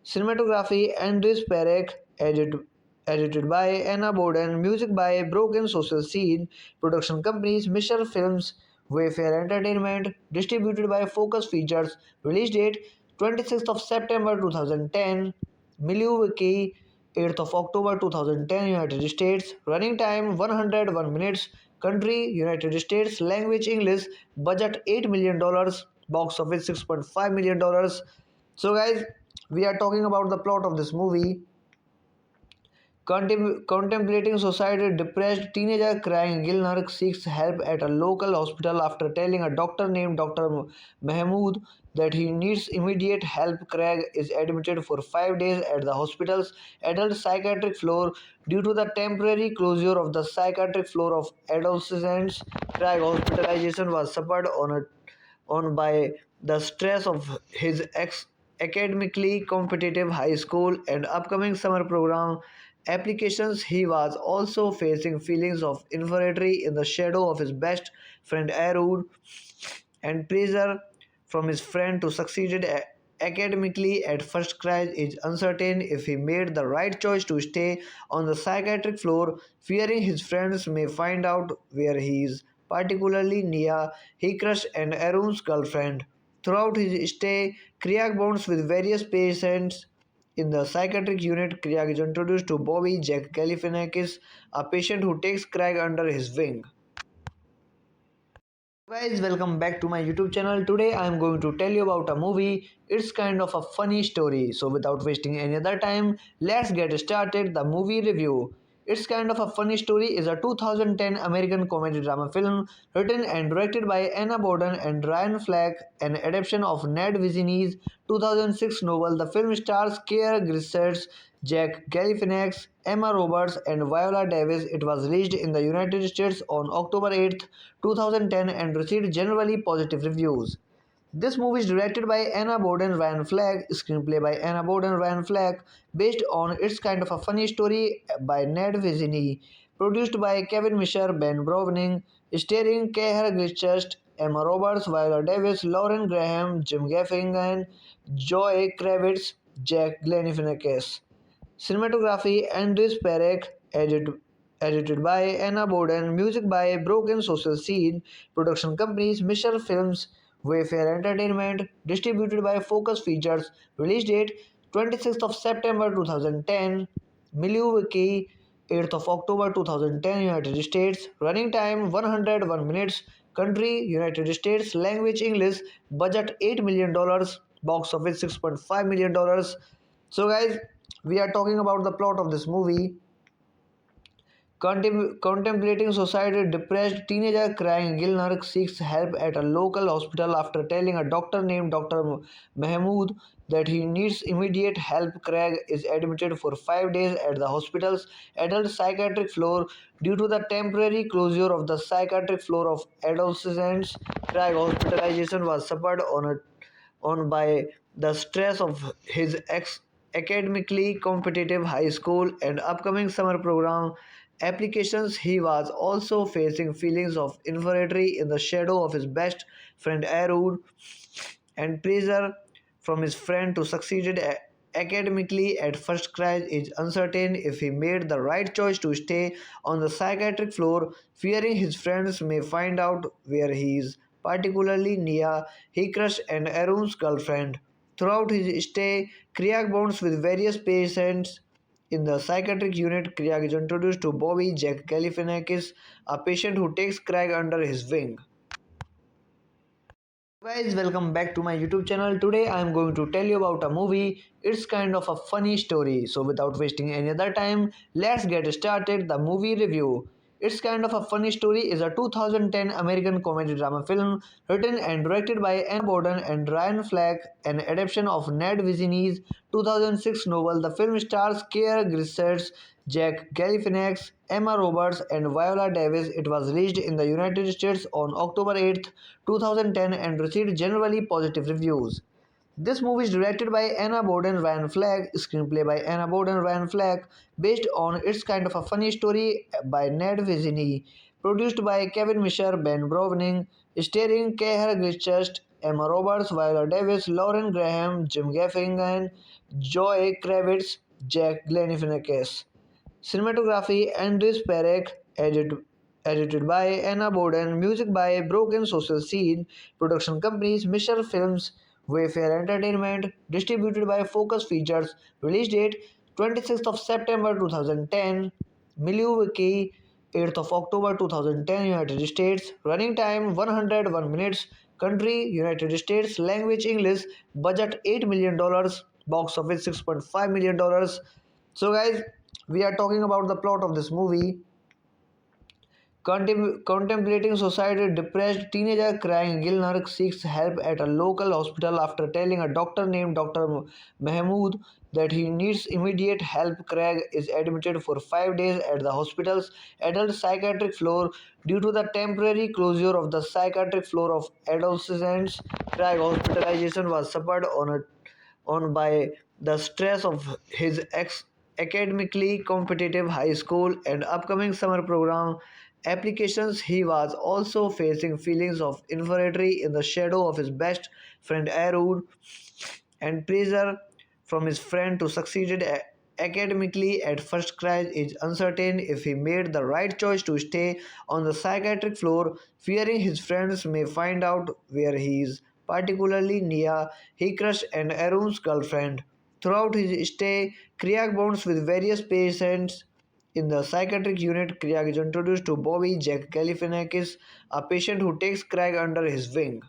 Cinematography Andres Perec, edited by Anna Boden, music by Broken Social Scene, production companies Misher Films, Wayfair Entertainment, distributed by Focus Features, release date 26th of September 2010, Milwaukee 8th of October 2010, United States, running time 101 minutes, country United States, language English, budget $8 million, box office $6.5 million. So guys, we are talking about the plot of this movie. Contemplating suicide, depressed teenager crying Gilner seeks help at a local hospital after telling a doctor named Dr. Mahmood that he needs immediate help. Craig is admitted for 5 days at the hospital's adult psychiatric floor due to the temporary closure of the psychiatric floor of adolescents. Craig hospitalization was suffered on by the stress of his academically competitive high school and upcoming summer program applications. He was also facing feelings of inferiority in the shadow of his best friend Arun and pressure from his friend to succeed academically. At first, Craig is uncertain if he made the right choice to stay on the psychiatric floor, fearing his friends may find out where he is. Particularly Nia, he crushed and Arun's girlfriend. Throughout his stay, Kriak bonds with various patients in the psychiatric unit. Craig is introduced to Bobby Jack Galifianakis, a patient who takes Craig under his wing. Guys, welcome back to my YouTube channel. Today I am going to tell you about a movie. It's kind of a funny story. So without wasting any other time, let's get started the movie review. It's kind of a funny story is a 2010 American comedy drama film written and directed by Anna Boden and Ryan Fleck, an adaptation of Ned Vizzini's 2006 novel. The film stars Keir Grissetts, Jack Galifianakis, Emma Roberts, and Viola Davis. It was released in the United States on October 8th, 2010 and received generally positive reviews. This movie is directed by Anna Boden Ryan Fleck, screenplay by Anna Boden Ryan Fleck, based on It's Kind of a Funny Story by Ned Vizzini, produced by Kevin Misher, Ben Browning, starring Keir Grissetts, Emma Roberts, Viola Davis, Lauren Graham, Jim Gaffigan, Joy Kravitz, Jack Galifianakis. Cinematography Andres Perec, edited by Anna Boden, music by Broken Social Scene, production companies Misher Films, Wayfair Entertainment, distributed by Focus Features, release date 26th of September 2010, Milwaukee 8th of October 2010, United States, running time 101 minutes, country United States, language English, budget $8 million, box office $6.5 million. So guys, we are talking about the plot of this movie. Contemplating suicide, depressed teenager crying Gilner seeks help at a local hospital after telling a doctor named Dr. Mahmood that he needs immediate help. Craig is admitted for 5 days at the hospital's adult psychiatric floor due to the temporary closure of the psychiatric floor of adolescents. Craig hospitalization was suffered on by the stress of his academically competitive high school and upcoming summer program applications. He was also facing feelings of inferiority in the shadow of his best friend Arun and pressure from his friend to succeed academically. At first, Craig is uncertain if he made the right choice to stay on the psychiatric floor, fearing his friends may find out where he is. Particularly Nia, he crushed and Arun's girlfriend. Throughout his stay, Kriak bonds with various patients in the psychiatric unit. Craig is introduced to Bobby Jack Galifianakis, a patient who takes Craig under his wing. Guys, welcome back to my YouTube channel. Today I am going to tell you about a movie. It's kind of a funny story. So without wasting any other time, let's get started the movie review. It's Kind of a Funny Story is a 2010 American comedy drama film written and directed by Anna Boden and Ryan Fleck, an adaptation of Ned Vizzini's 2006 novel. The film stars Keir Grissetts, Jack Galifianakis, Emma Roberts, and Viola Davis. It was released in the United States on October 8th, 2010 and received generally positive reviews. This movie is directed by Anna Boden Ryan Fleck, screenplay by Anna Boden Ryan Fleck, based on It's Kind of a Funny Story by Ned Vizzini, produced by Kevin Misher, Ben Browning, starring Keir Grissetts, Emma Roberts, Viola Davis, Lauren Graham, Jim Gaffigan, Joy Kravitz, Jack Galifianakis. Cinematography Andres Perec, edited by Anna Borden, music by Broken Social Scene, production companies Misher Films, Wayfair Entertainment, distributed by Focus Features, release date 26th of September 2010, Milwaukee 8th of October 2010, United States, running time 101 minutes, country United States, language English, budget $8 million, box office $6.5 million. So guys, we are talking about the plot of this movie. Contemplating suicide, depressed teenager crying Gilner seeks help at a local hospital after telling a doctor named Dr. Mahmood that he needs immediate help. Craig is admitted for 5 days at the hospital's adult psychiatric floor due to the temporary closure of the psychiatric floor of adolescents. Craig hospitalization was suffered on by the stress of his academically competitive high school and upcoming summer program applications. He was also facing feelings of inferiority in the shadow of his best friend Arun and pressure from his friend to succeed academically. At first, Craig is uncertain if he made the right choice to stay on the psychiatric floor, fearing his friends may find out where he is. Particularly Nia, he crushed and Arun's girlfriend. Throughout his stay, Craig bonds with various patients in the psychiatric unit. Craig is introduced to Bobby Jack Galifianakis, a patient who takes Craig under his wing.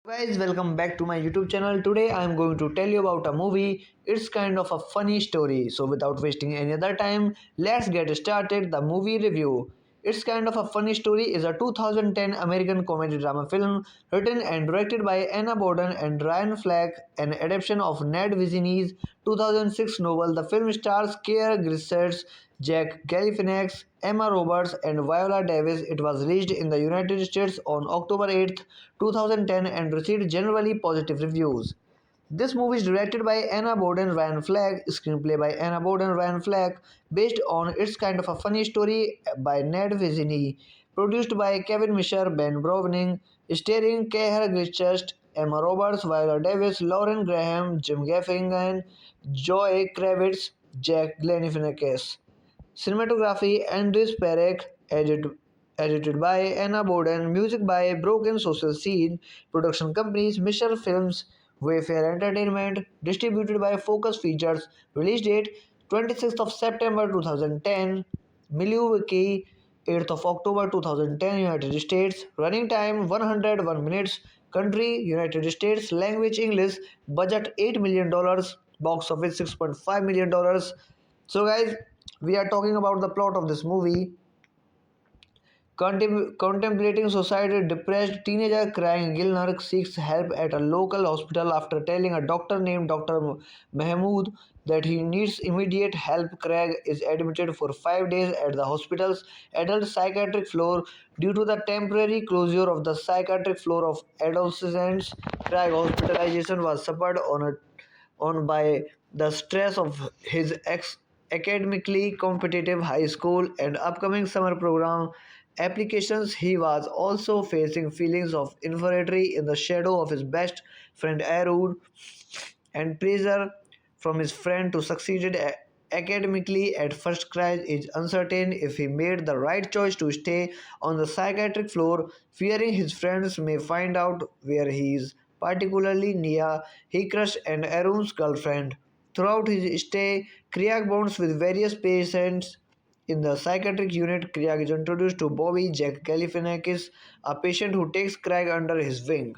Guys, welcome back to my YouTube channel. Today I am going to tell you about a movie. It's kind of a funny story. So without wasting any other time, let's get started the movie review. It's Kind of a Funny Story is a 2010 American comedy drama film written and directed by Anna Borden and Ryan Fleck, an adaptation of Ned Vizzini's 2006 novel. The film stars Keir Grissetts, Jack Galifianakis, Emma Roberts, and Viola Davis. It was released in the United States on October 8th, 2010, and received generally positive reviews. This movie is directed by Anna Borden Ryan Fleck, screenplay by Anna Borden Ryan Fleck, based on It's Kind of a Funny Story by Ned Vizzini, produced by Kevin Misher, Ben Browning, starring Keir Grissetts, Emma Roberts, Viola Davis, Lauren Graham, Jim Gaffigan, Joy Kravitz, Jack Galifianakis. Cinematography Andres Perec, edited by Anna Borden, music by Broken Social Scene, production companies Misher Films, Wayfair Entertainment, distributed by Focus Features, release date 26th of September 2010, Milwaukee 8th of October 2010, United States, running time 101 minutes, country United States, language English, budget $8 million, box office $6.5 million. So guys, we are talking about the plot of this movie. Contemplating suicide, depressed teenager crying Gilner seeks help at a local hospital after telling a doctor named Dr. Mahmood that he needs immediate help. Craig is admitted for 5 days at the hospital's adult psychiatric floor due to the temporary closure of the psychiatric floor of adolescents. Craig hospitalization was suffered on by the stress of his academically competitive high school and upcoming summer program applications. He was also facing feelings of inferiority in the shadow of his best friend Arun and pressure from his friend to succeed academically. At first, Craig is uncertain if he made the right choice to stay on the psychiatric floor, fearing his friends may find out where he is. Particularly Nia, he crushed and Arun's girlfriend. Throughout his stay, Craig bonds with various patients in the psychiatric unit. Craig is introduced to Bobby Jack Galifianakis, a patient who takes Craig under his wing.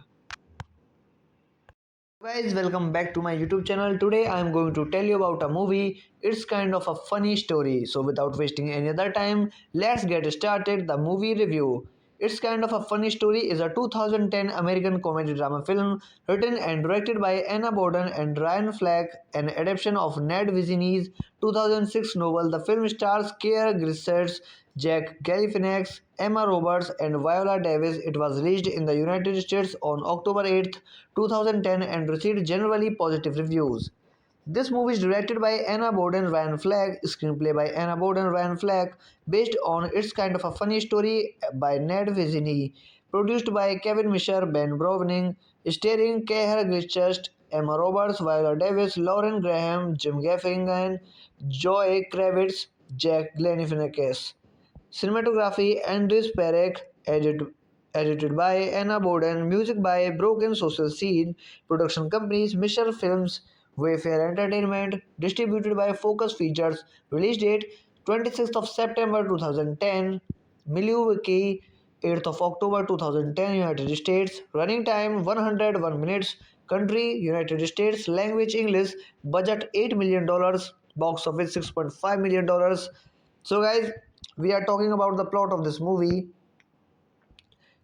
Guys, welcome back to my YouTube channel. Today I am going to tell you about a movie. It's kind of a funny story. So without wasting any other time, let's get started the movie review. It's Kind of a Funny Story is a 2010 American comedy drama film written and directed by Anna Borden and Ryan Fleck, an adaptation of Ned Vizzini's 2006 novel. The film stars Keir Grissetts, Jack Galifianakis, Emma Roberts, and Viola Davis. It was released in the United States on October 8th, 2010, and received generally positive reviews. This movie is directed by Anna Borden Ryan Fleck, screenplay by Anna Borden Ryan Fleck, based on It's Kind of a Funny Story by Ned Vizzini, produced by Kevin Misher, Ben Browning, starring Keir Grissetts, Emma Roberts, Viola Davis, Lauren Graham, Jim Gaffigan, Joy Kravitz, Jack Galifianakis. Cinematography Andres Perec, edited by Anna Boden, music by Broken Social Scene, production companies Misher Films, Wayfair Entertainment, distributed by Focus Features, release date 26th of September 2010, Milwaukee 8th of October 2010, United States, running time 101 minutes, country United States, language English, budget $8 million, box office $6.5 million. So, guys, we are talking about the plot of this movie.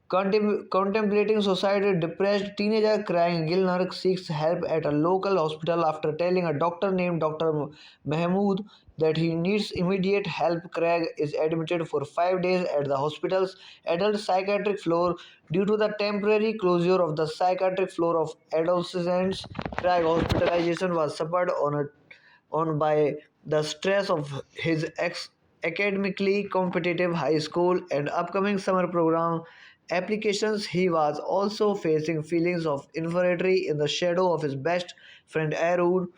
Contemplating suicide, depressed teenager crying Gilner seeks help at a local hospital after telling a doctor named Dr. Mahmood that he needs immediate help. Craig is admitted for 5 days at the hospital's adult psychiatric floor due to the temporary closure of the psychiatric floor of adolescents. Craig's hospitalization was suffered on by the stress of his academically competitive high school and upcoming summer program applications. He was also facing feelings of inferiority in the shadow of his best friend Arun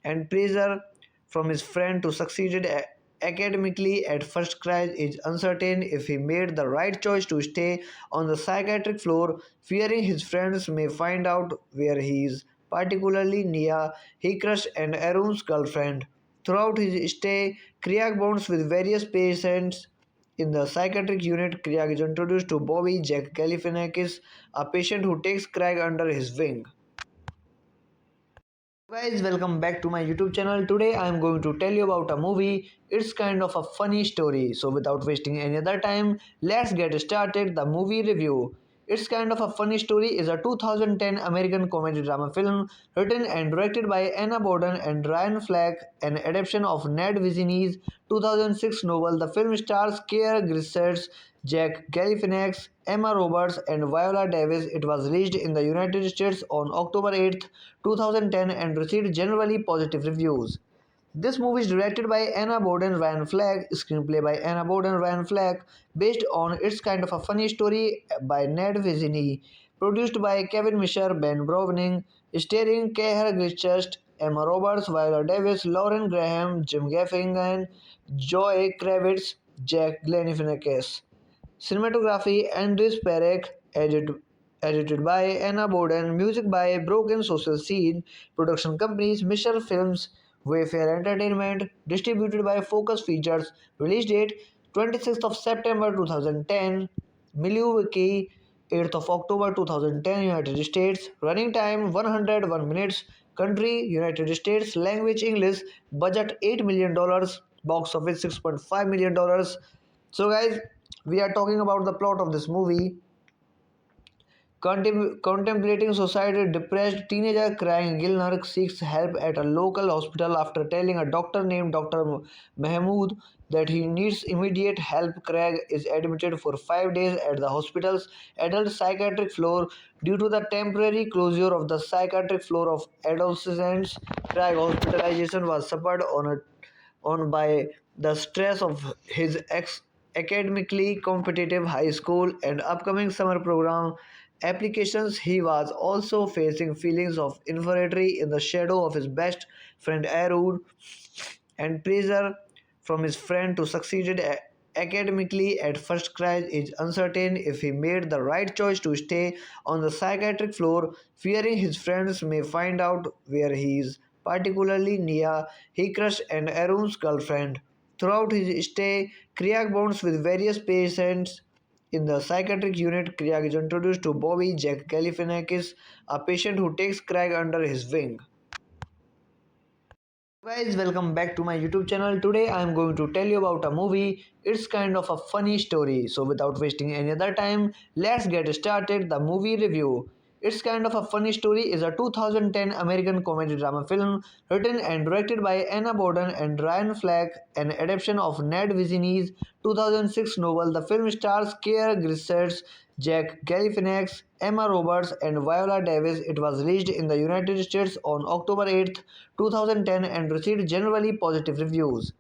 and pressure from his friend to succeed academically. At first, Craig is uncertain if he made the right choice to stay on the psychiatric floor, fearing his friends may find out where he is. Particularly Nia, he crushed and Arun's girlfriend. Throughout his stay, Craig bonds with various patients in the psychiatric unit. Craig is introduced to Bobby Jack Galifianakis, a patient who takes Craig under his wing. Guys, welcome back to my YouTube channel. Today I am going to tell you about a movie. It's kind of a funny story. So without wasting any other time, let's get started the movie review. It's kind of a funny story is a 2010 American comedy drama film written and directed by Anna Boden and Ryan Fleck, an adaptation of Ned Vizzini's 2006 novel. The film stars Keir Grissetts, Jack Galifianakis, Emma Roberts, and Viola Davis. It was released in the United States on October 8th, 2010 and received generally positive reviews. This movie is directed by Anna Boden Ryan Fleck, screenplay by Anna Boden Ryan Fleck, based on It's Kind of a Funny Story by Ned Vizzini, produced by Kevin Misher, Ben Browning, starring Keir Grissetts, Emma Roberts, Viola Davis, Lauren Graham, Jim Gaffigan, Joy Kravitz, Jack Galifianakis. Cinematography Andres Perec, edited by Anna Boden, music by Broken Social Scene, production companies Misher Films, Wayfair Entertainment, distributed by Focus Features, release date 26th of September 2010, Milwaukee 8th of October 2010, United States, running time 101 minutes, country United States, language English, budget $8 million, box office $6.5 million. So, guys, we are talking about the plot of this movie. Contemplating suicide, depressed teenager crying Gilner seeks help at a local hospital after telling a doctor named Dr. Mahmood that he needs immediate help. Craig is admitted for 5 days at the hospital's adult psychiatric floor due to the temporary closure of the psychiatric floor of adolescents. Craig's hospitalization was suffered on by the stress of his academically competitive high school and upcoming summer program applications. He was also facing feelings of inferiority in the shadow of his best friend Arun and pressure from his friend to succeed academically. At first, Craig is uncertain if he made the right choice to stay on the psychiatric floor, fearing his friends may find out where he is. Particularly Nia, he crushed and Arun's girlfriend. Throughout his stay, Craig bonds with various patients in the psychiatric unit. Craig is introduced to Bobby Jack Galifianakis, a patient who takes Craig under his wing. Guys, welcome back to my YouTube channel. Today I am going to tell you about a movie. It's kind of a funny story. So without wasting any other time, let's get started the movie review. It's Kind of a Funny Story is a 2010 American comedy drama film written and directed by Anna Boden and Ryan Fleck, an adaptation of Ned Vizzini's 2006 novel. The film stars Keir Grissetts, Jack Galifianakis, Emma Roberts, and Viola Davis. It was released in the United States on October 8th, 2010 and received generally positive reviews.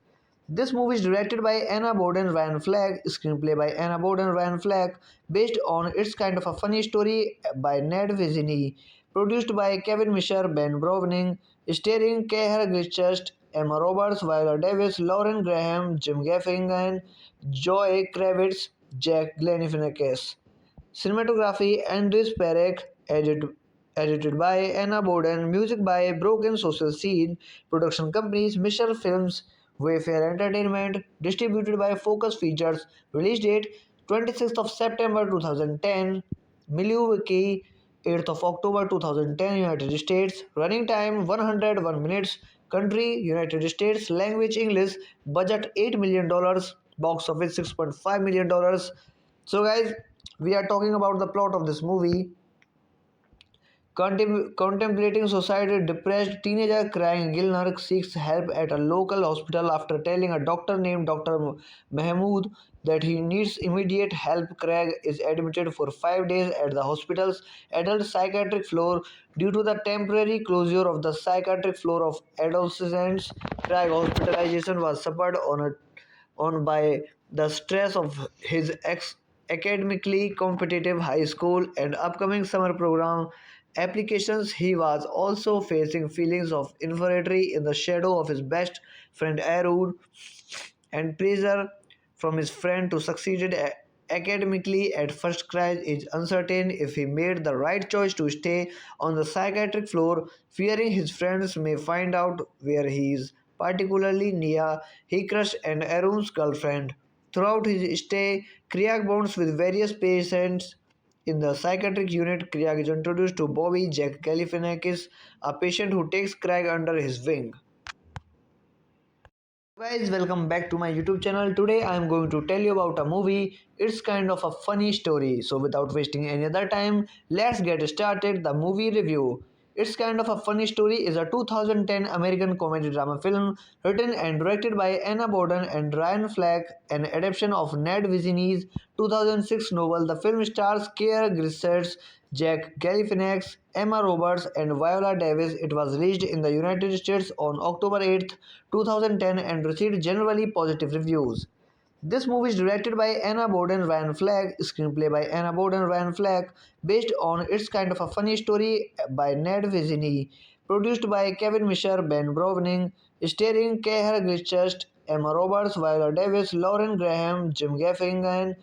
This movie is directed by Anna Boden Ryan Fleck, screenplay by Anna Boden Ryan Fleck, based on It's Kind of a Funny Story by Ned Vizzini, produced by Kevin Misher, Ben Browning, starring Keir Grissetts, Emma Roberts, Viola Davis, Lauren Graham, Jim Gaffigan, Joy Kravitz, Jack Galifianakis. Cinematography Andres Perec, edited by Anna Boden, music by Broken Social Scene, production companies Misher Films, Wayfair Entertainment, distributed by Focus Features, release date 26th of September 2010, Milwaukee 8th of October 2010, United States, running time 101 minutes, country United States, language English, budget $8 million, box office $6.5 million. So, guys, we are talking about the plot of this movie. Contemplating suicide, depressed teenager crying Gilner seeks help at a local hospital after telling a doctor named Dr. Mahmood that he needs immediate help. Craig is admitted for 5 days at the hospital's adult psychiatric floor due to the temporary closure of the psychiatric floor of adolescents. Craig hospitalization was suffered on by the stress of his academically competitive high school and upcoming summer program applications. He was also facing feelings of inferiority in the shadow of his best friend Arun and pressure from his friend to succeed academically. At first, Craig is uncertain if he made the right choice to stay on the psychiatric floor, fearing his friends may find out where he is. Particularly Nia, he crushed and Arun's girlfriend. Throughout his stay, Craig bonds with various patients in the psychiatric unit. Craig is introduced to Bobby Jack Galifianakis, a patient who takes Craig under his wing. Guys, welcome back to my YouTube channel. Today I am going to tell you about a movie. It's kind of a funny story. So without wasting any other time, let's get started the movie review. It's kind of a funny story is a 2010 American comedy drama film written and directed by Anna Boden and Ryan Fleck, an adaptation of Ned Vizzini's 2006 novel. The film stars Keir Grissetts, Jack Galifianakis, Emma Roberts, and Viola Davis. It was released in the United States on October 8th, 2010 and received generally positive reviews. This movie is directed by Anna Boden Ryan Fleck, screenplay by Anna Boden Ryan Fleck, based on It's Kind of a Funny Story by Ned Vizzini, produced by Kevin Misher, Ben Browning, starring Keir Grissetts, Emma Roberts, Viola Davis, Lauren Graham, Jim Gaffigan,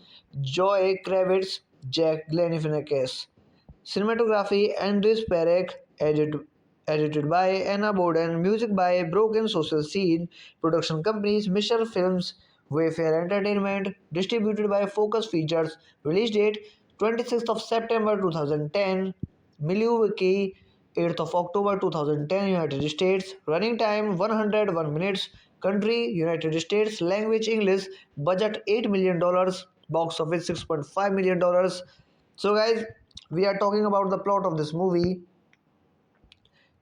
Joy Kravitz, Jack Galifianakis. Cinematography Andres Perec, edited by Anna Boden, music by Broken Social Scene, production companies Misher Films, Wayfair Entertainment, distributed by Focus Features, release date 26th of September 2010, Milwaukee 8th of October 2010, United States, running time 101 minutes, country United States, language English, budget $8 million, box office $6.5 million. So, guys, we are talking about the plot of this movie.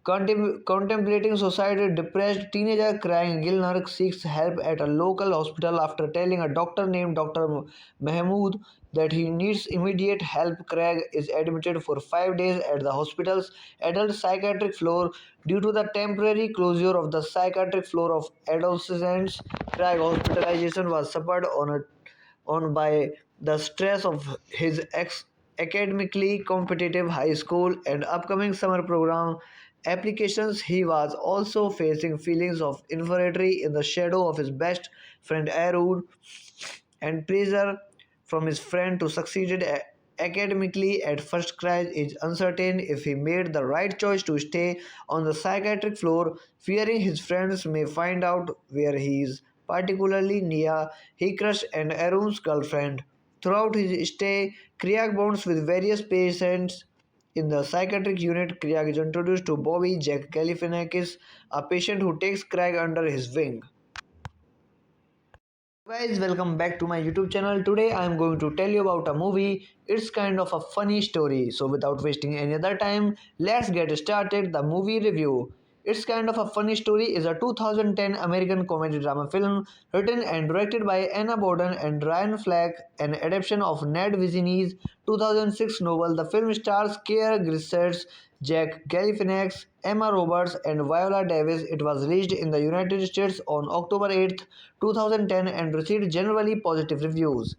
Contemplating suicide, depressed teenager crying Gilner seeks help at a local hospital after telling a doctor named Dr. Mahmood that he needs immediate help. Craig is admitted for 5 days at the hospital's adult psychiatric floor due to the temporary closure of the psychiatric floor of adolescents. Craig hospitalization was suffered on by the stress of his academically competitive high school and upcoming summer program applications. He was also facing feelings of inferiority in the shadow of his best friend Arun and pressure from his friend to succeed academically. At first, Craig is uncertain if he made the right choice to stay on the psychiatric floor, fearing his friends may find out where he is. Particularly Nia, he crushed and Arun's girlfriend. Throughout his stay, Craig bonds with various patients in the psychiatric unit. Craig is introduced to Bobby Jack Galifianakis, a patient who takes Craig under his wing. Guys, welcome back to my YouTube channel. Today I am going to tell you about a movie. It's kind of a funny story. So without wasting any other time, let's get started the movie review. It's Kind of a Funny Story is a 2010 American comedy drama film written and directed by Anna Boden and Ryan Fleck, an adaptation of Ned Vizzini's 2006 novel. The film stars Keir Grissetts, Jack Galifianakis, Emma Roberts, and Viola Davis. It was released in the United States on October 8th, 2010 and received generally positive reviews.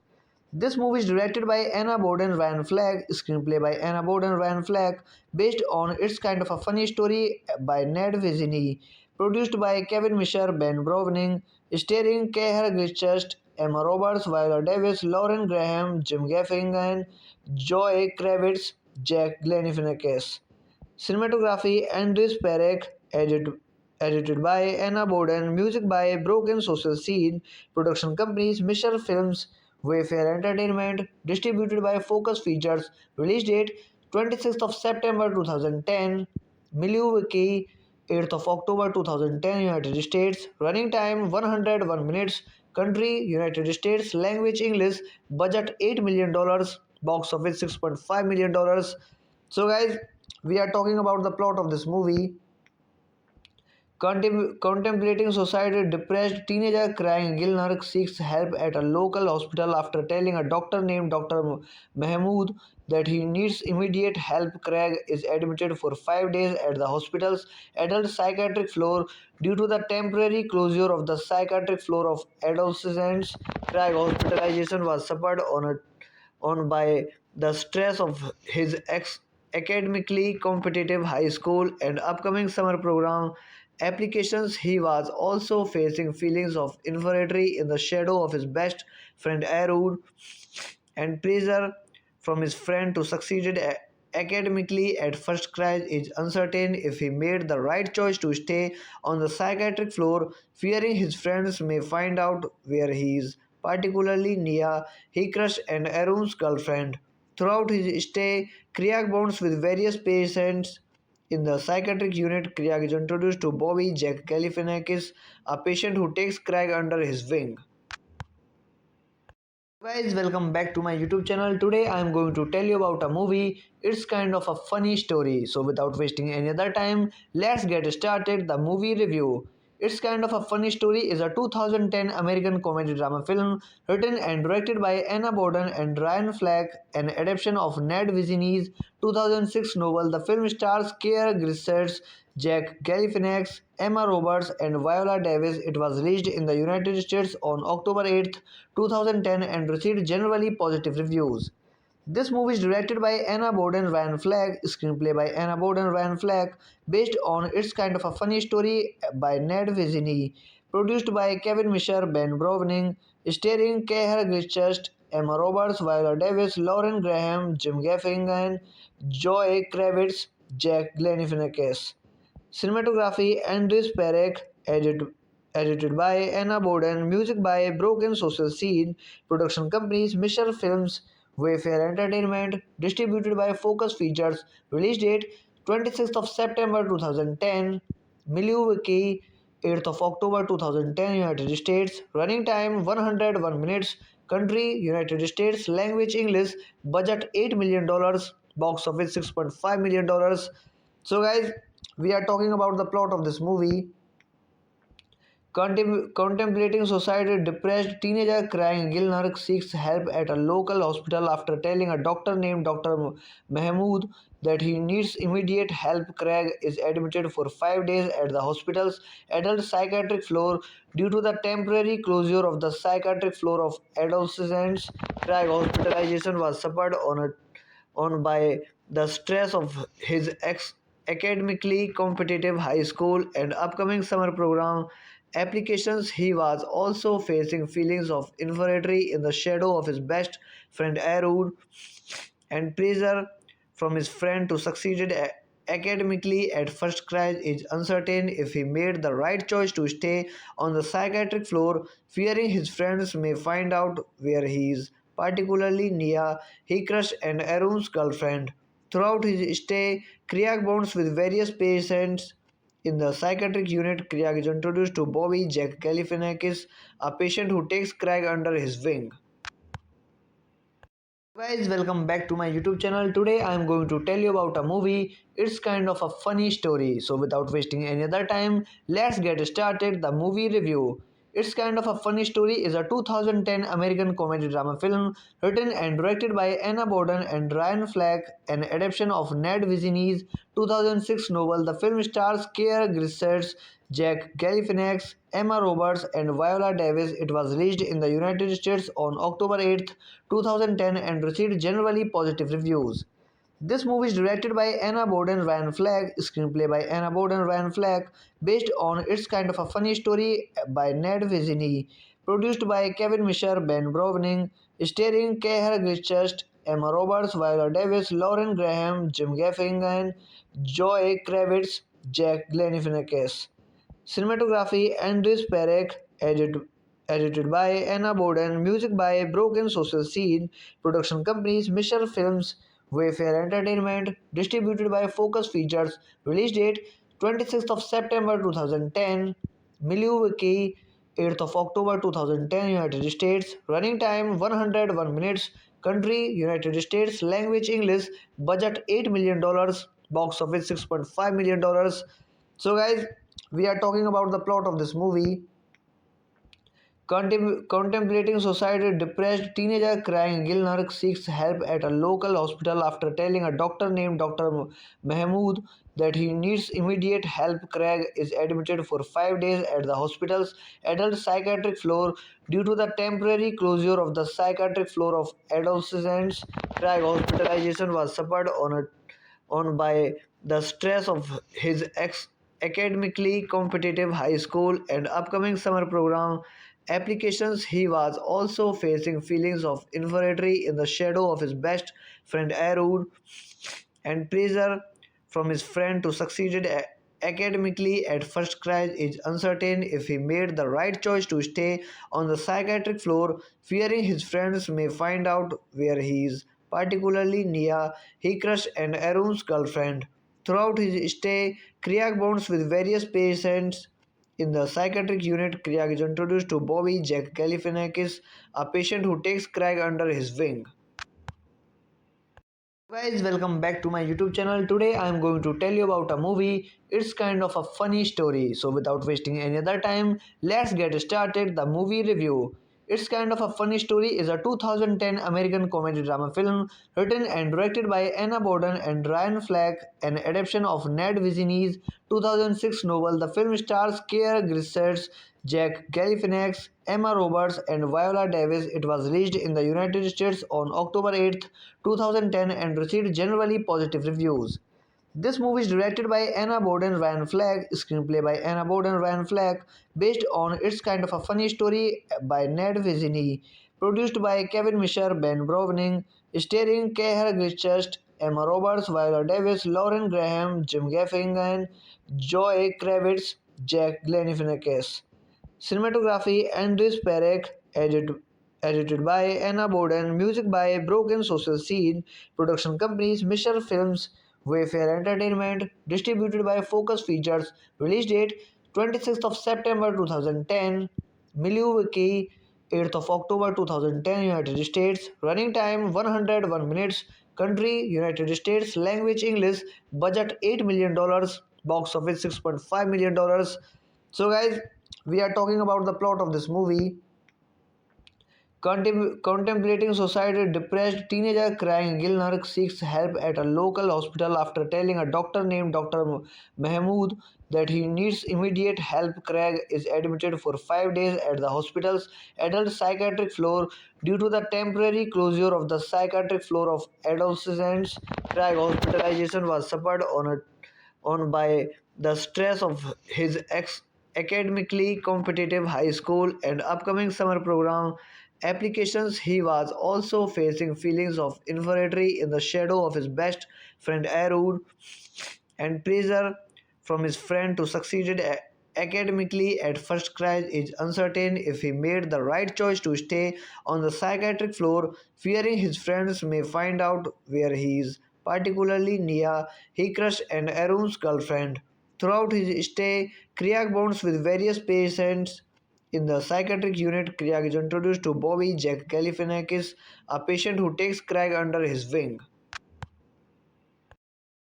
This movie is directed by Anna Boden Ryan Fleck, screenplay by Anna Boden Ryan Fleck, based on It's Kind of a Funny Story by Ned Vizzini, produced by Kevin Misher, Ben Browning, starring Keir Grissetts, Emma Roberts, Viola Davis, Lauren Graham, Jim Gaffigan, Joy Kravitz, Jack Galifianakis. Cinematography Andres Perec, edited by Anna Boden, music by Broken Social Scene, production companies Misher Films, Wayfair Entertainment, distributed by Focus Features, release date 26th of September 2010, Milwaukee 8th of October 2010, United States, running time 101 minutes, country United States, language English, budget $8 million, box office $6.5 million. So, guys, we are talking about the plot of this movie. Contemplating suicide, depressed teenager crying Gilnark seeks help at a local hospital after telling a doctor named Dr. Mahmood that he needs immediate help. Craig is admitted for 5 days at the hospital's adult psychiatric floor due to the temporary closure of the psychiatric floor of adolescents. Craig hospitalization was suffered on by the stress of his academically competitive high school and upcoming summer program applications. He was also facing feelings of inferiority in the shadow of his best friend Arun and pressure from his friend to succeed academically. At first, Craig is uncertain if he made the right choice to stay on the psychiatric floor, fearing his friends may find out where he is. Particularly Nia, Hikrush, and Arun's girlfriend. Throughout his stay, Kriak bonds with various patients in the psychiatric unit. Kriak is introduced to Bobby Jack Galifianakis, a patient who takes Craig under his wing. Guys, welcome back to my YouTube channel. Today I am going to tell you about a movie. It's kind of a funny story. So without wasting any other time, let's get started the movie review. It's kind of a funny story is a 2010 American comedy drama film written and directed by Anna Boden and Ryan Fleck, an adaptation of Ned Vizzini's 2006 novel. The film stars Keir Grissetts, Jack Galifianakis, Emma Roberts, and Viola Davis. It was released in the United States on October 8th, 2010, and received generally positive reviews. This movie is directed by Anna Boden Ryan Fleck, screenplay by Anna Boden Ryan Fleck, based on It's Kind of a Funny Story by Ned Vizzini, produced by Kevin Misher, Ben Browning, starring Keir Grissetts, Emma Roberts, Viola Davis, Lauren Graham, Jim Gaffigan, Joy Kravitz, Jack Galifianakis. Cinematography Andres Perec, edited by Anna Boden, music by Broken Social Scene, production companies Misher Films, Wayfair Entertainment, distributed by Focus Features, release date 26th of September 2010, Milwaukee 8th of October 2010, United States, running time 101 minutes, country United States, language English, budget $8 million, box office $6.5 million. So, guys, we are talking about the plot of this movie. Contemplating suicide, depressed teenager crying Gilnark seeks help at a local hospital after telling a doctor named Dr. Mahmood that he needs immediate help. Craig is admitted for 5 days at the hospital's adult psychiatric floor due to the temporary closure of the psychiatric floor of adolescents. Craig hospitalization was suffered on by the stress of his academically competitive high school and upcoming summer program applications. He was also facing feelings of inferiority in the shadow of his best friend Arun and pressure from his friend to succeed academically. At first, Craig is uncertain if he made the right choice to stay on the psychiatric floor, fearing his friends may find out where he is. Particularly Nia, Hikrush, and Arun's girlfriend. Throughout his stay, Kriak bonds with various patients in the psychiatric unit. Kriak is introduced to Bobby Jack Galifianakis, a patient who takes Craig under his wing. Guys, welcome back to my YouTube channel. Today I am going to tell you about a movie. It's kind of a funny story. So without wasting any other time, let's get started the movie review. It's Kind of a Funny Story is a 2010 American comedy drama film written and directed by Anna Boden and Ryan Fleck, an adaptation of Ned Vizzini's 2006 novel. The film stars Keir Grissetts, Jack Galifianakis, Emma Roberts, and Viola Davis. It was released in the United States on October 8th, 2010, and received generally positive reviews. This movie is directed by Anna Boden Ryan Fleck, screenplay by Anna Boden Ryan Fleck, based on It's Kind of a Funny Story by Ned Vizzini, produced by Kevin Misher, Ben Browning, starring Keir Gilchrist, Emma Roberts, Viola Davis, Lauren Graham, Jim Gaffigan, Joy Kravitz, Jack Galifianakis. Cinematography Andres Perec, edited by Anna Boden, music by Broken Social Scene, production companies Misher Films, Wayfair Entertainment, distributed by Focus Features, release date 26th of September 2010, Milwaukee 8th of October 2010, United States, running time 101 minutes, country United States, language English, budget $8 million, box office $6.5 million. So, guys, we are talking about the plot of this movie. Contemplating suicide, depressed teenager crying Gilnark seeks help at a local hospital after telling a doctor named Dr. Mahmood that he needs immediate help. Craig is admitted for 5 days at the hospital's adult psychiatric floor due to the temporary closure of the psychiatric floor of adolescents. Craig hospitalization was suffered on by the stress of his academically competitive high school and upcoming summer program applications. He was also facing feelings of inferiority in the shadow of his best friend Arun and pressure from his friend to succeed academically. At first, Craig is uncertain if he made the right choice to stay on the psychiatric floor, fearing his friends may find out where he is. Particularly Nia, he crushed and Arun's girlfriend. Throughout his stay, Kriak bonds with various patients in the psychiatric unit. Kriak is introduced to Bobby Jack Galifianakis, a patient who takes Craig under his wing. Guys, welcome back to my YouTube channel. Today I am going to tell you about a movie. It's kind of a funny story. So without wasting any other time, let's get started the movie review. It's kind of a funny story is a 2010 American comedy drama film written and directed by Anna Boden and Ryan Fleck, an adaptation of Ned Vizzini's 2006 novel. The film stars Keir Gilchrist, Jack Galifianakis, Emma Roberts, and Viola Davis. It was released in the United States on October 8th, 2010 and received generally positive reviews. This movie is directed by Anna Boden Ryan Fleck, screenplay by Anna Boden Ryan Fleck, based on It's Kind of a Funny Story by Ned Vizzini, produced by Kevin Misher, Ben Browning, starring Keir Gilchrist, Emma Roberts, Viola Davis, Lauren Graham, Jim Gaffigan, Joy Kravitz, Jack Galifianakis. Cinematography Andres Perec, edited by Anna Boden, music by Broken Social Scene, production companies Misher Films, Wayfair Entertainment, distributed by Focus Features, release date 26th of September 2010, Milwaukee 8th of October 2010, United States, running time 101 minutes, country United States, language English, budget $8 million, box office $6.5 million. So, guys, we are talking about the plot of this movie. Contemplating suicide, depressed teenager crying Gilnark seeks help at a local hospital after telling a doctor named Dr. Mahmood that he needs immediate help. Craig is admitted for 5 days at the hospital's adult psychiatric floor due to the temporary closure of the psychiatric floor of adolescents. Craig hospitalization was suffered on by the stress of his academically competitive high school and upcoming summer program applications. He was also facing feelings of inferiority in the shadow of his best friend Arun and pressure from his friend to succeed academically. At first, Craig is uncertain if he made the right choice to stay on the psychiatric floor, fearing his friends may find out where he is. Particularly Nia, he crushed and Arun's girlfriend. Throughout his stay, Kriak bonds with various patients in the psychiatric unit. Kriak is introduced to Bobby Jack Galifianakis, a patient who takes Craig under his wing.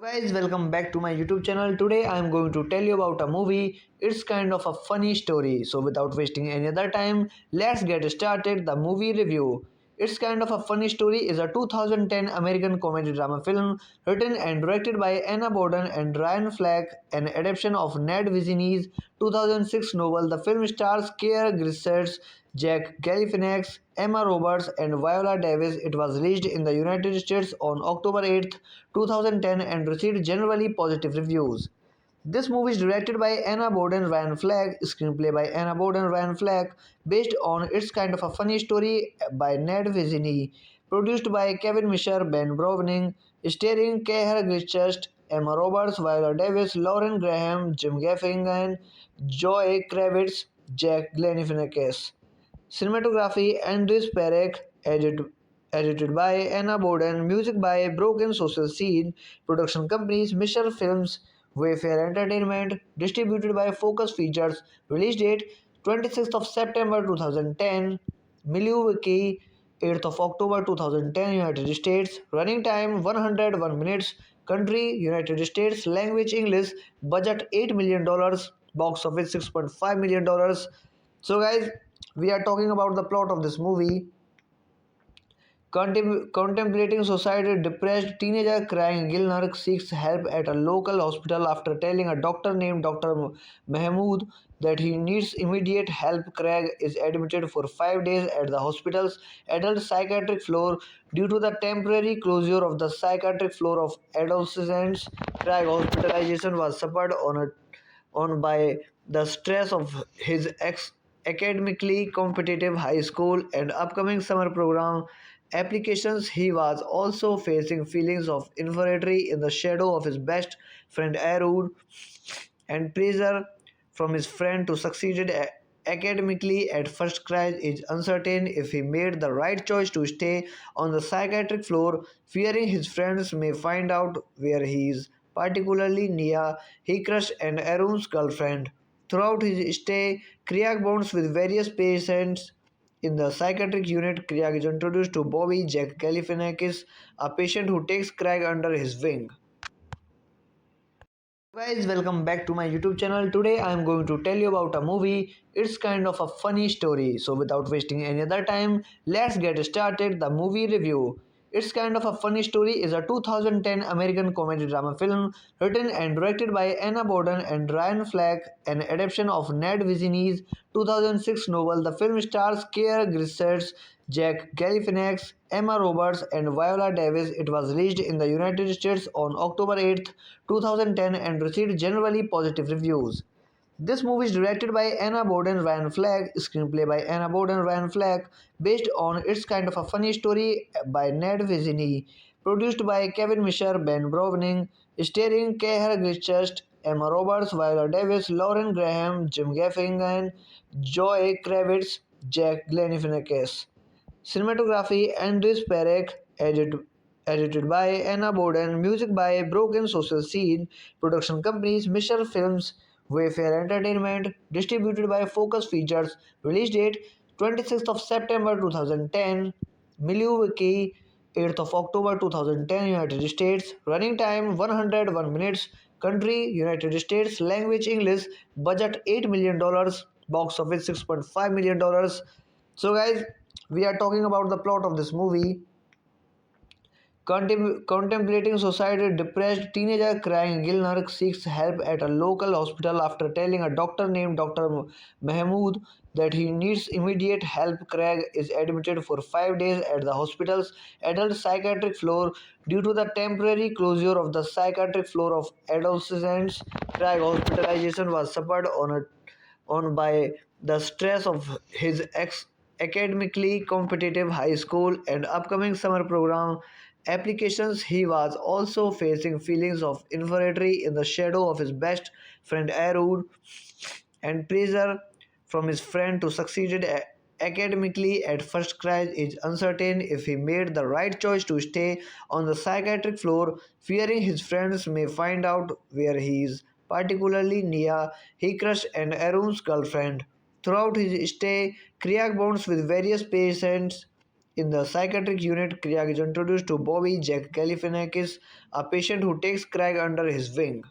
Guys, welcome back to my YouTube channel. Today I am going to tell you about a movie. It's kind of a funny story. So without wasting any other time, let's get started the movie review. It's Kind of a Funny Story is a 2010 American comedy drama film written and directed by Anna Boden and Ryan Fleck, an adaptation of Ned Vizzini's 2006 novel. The film stars Keir Gilchrist, Jack Galifianakis, Emma Roberts, and Viola Davis. It was released in the United States on October 8th, 2010 and received generally positive reviews. This movie is directed by Anna Boden Ryan Fleck, screenplay by Anna Boden Ryan Fleck, based on It's Kind of a Funny Story by Ned Vizzini, produced by Kevin Misher, Ben Browning, starring Keir Gilchrist, Emma Roberts, Viola Davis, Lauren Graham, Jim Gaffigan, Joy Kravitz, Jack Galifianakis. Cinematography Andres Perec, edited by Anna Boden, music by Broken Social Scene, production companies Misher Films, Wayfair Entertainment, distributed by Focus Features, release date 26th of September 2010, Milwaukee 8th of October 2010, United States, running time 101 minutes, country United States, language English, budget $8 million, box office $6.5 million. So, guys, we are talking about the plot of this movie. Contemplating suicide, depressed teenager Craig Gilner seeks help at a local hospital after telling a doctor named Dr. Mahmood that he needs immediate help. Craig is admitted for 5 days at the hospital's adult psychiatric floor due to the temporary closure of the psychiatric floor of adolescents. Craig's hospitalization was suffered on by the stress of his academically competitive high school and upcoming summer program applications. He was also facing feelings of inferiority in the shadow of his best friend Arun and pressure from his friend to succeed academically. At first, Craig is uncertain if he made the right choice to stay on the psychiatric floor, fearing his friends may find out where he is. Particularly Nia, he crushed and Arun's girlfriend. Throughout his stay, Craig bonds with various patients in the psychiatric unit. Craig is introduced to Bobby Jack Galifianakis, a patient who takes Craig under his wing. Guys, welcome back to my YouTube channel. Today I am going to tell you about a movie. It's kind of a funny story. So without wasting any other time, let's get started the movie review. It's Kind of a Funny Story is a 2010 American comedy drama film written and directed by Anna Boden and Ryan Fleck, an adaptation of Ned Vizzini's 2006 novel. The film stars Keir Gilchrist, Jack Galifianakis, Emma Roberts, and Viola Davis. It was released in the United States on October 8th, 2010, and received generally positive reviews. This movie is directed by Anna Boden Ryan Fleck, screenplay by Anna Boden Ryan Fleck, based on It's Kind of a Funny Story by Ned Vizzini, produced by Kevin Misher, Ben Browning, starring Keir Gilchrist, Emma Roberts, Viola Davis, Lauren Graham, Jim Gaffigan, Joy Kravitz, Jack Galifianakis. Cinematography Andres Perec, edited by Anna Boden, music by Broken Social Scene, production companies Misher Films, Wayfair Entertainment, distributed by Focus Features, release date 26th of September 2010, Milwaukee 8th of October 2010, United States, running time 101 minutes, country United States, language English, budget $8 million, box office $6.5 million. So, guys, we are talking about the plot of this movie. Contemplating suicide, depressed teenager Craig Gilner seeks help at a local hospital after telling a doctor named Dr. Mahmood that he needs immediate help. Craig is admitted for 5 days at the hospital's adult psychiatric floor due to the temporary closure of the psychiatric floor of adolescents. Craig's hospitalization was suffered on by the stress of his academically competitive high school and upcoming summer program applications. He was also facing feelings of inferiority in the shadow of his best friend Arun and pressure from his friend to succeed academically. At first, Craig is uncertain if he made the right choice to stay on the psychiatric floor, fearing his friends may find out where he is. Particularly Nia, he crushed and Arun's girlfriend. Throughout his stay, Craig bonds with various patients in the psychiatric unit. Craig is introduced to Bobby Jack Galifianakis, a patient who takes Craig under his wing.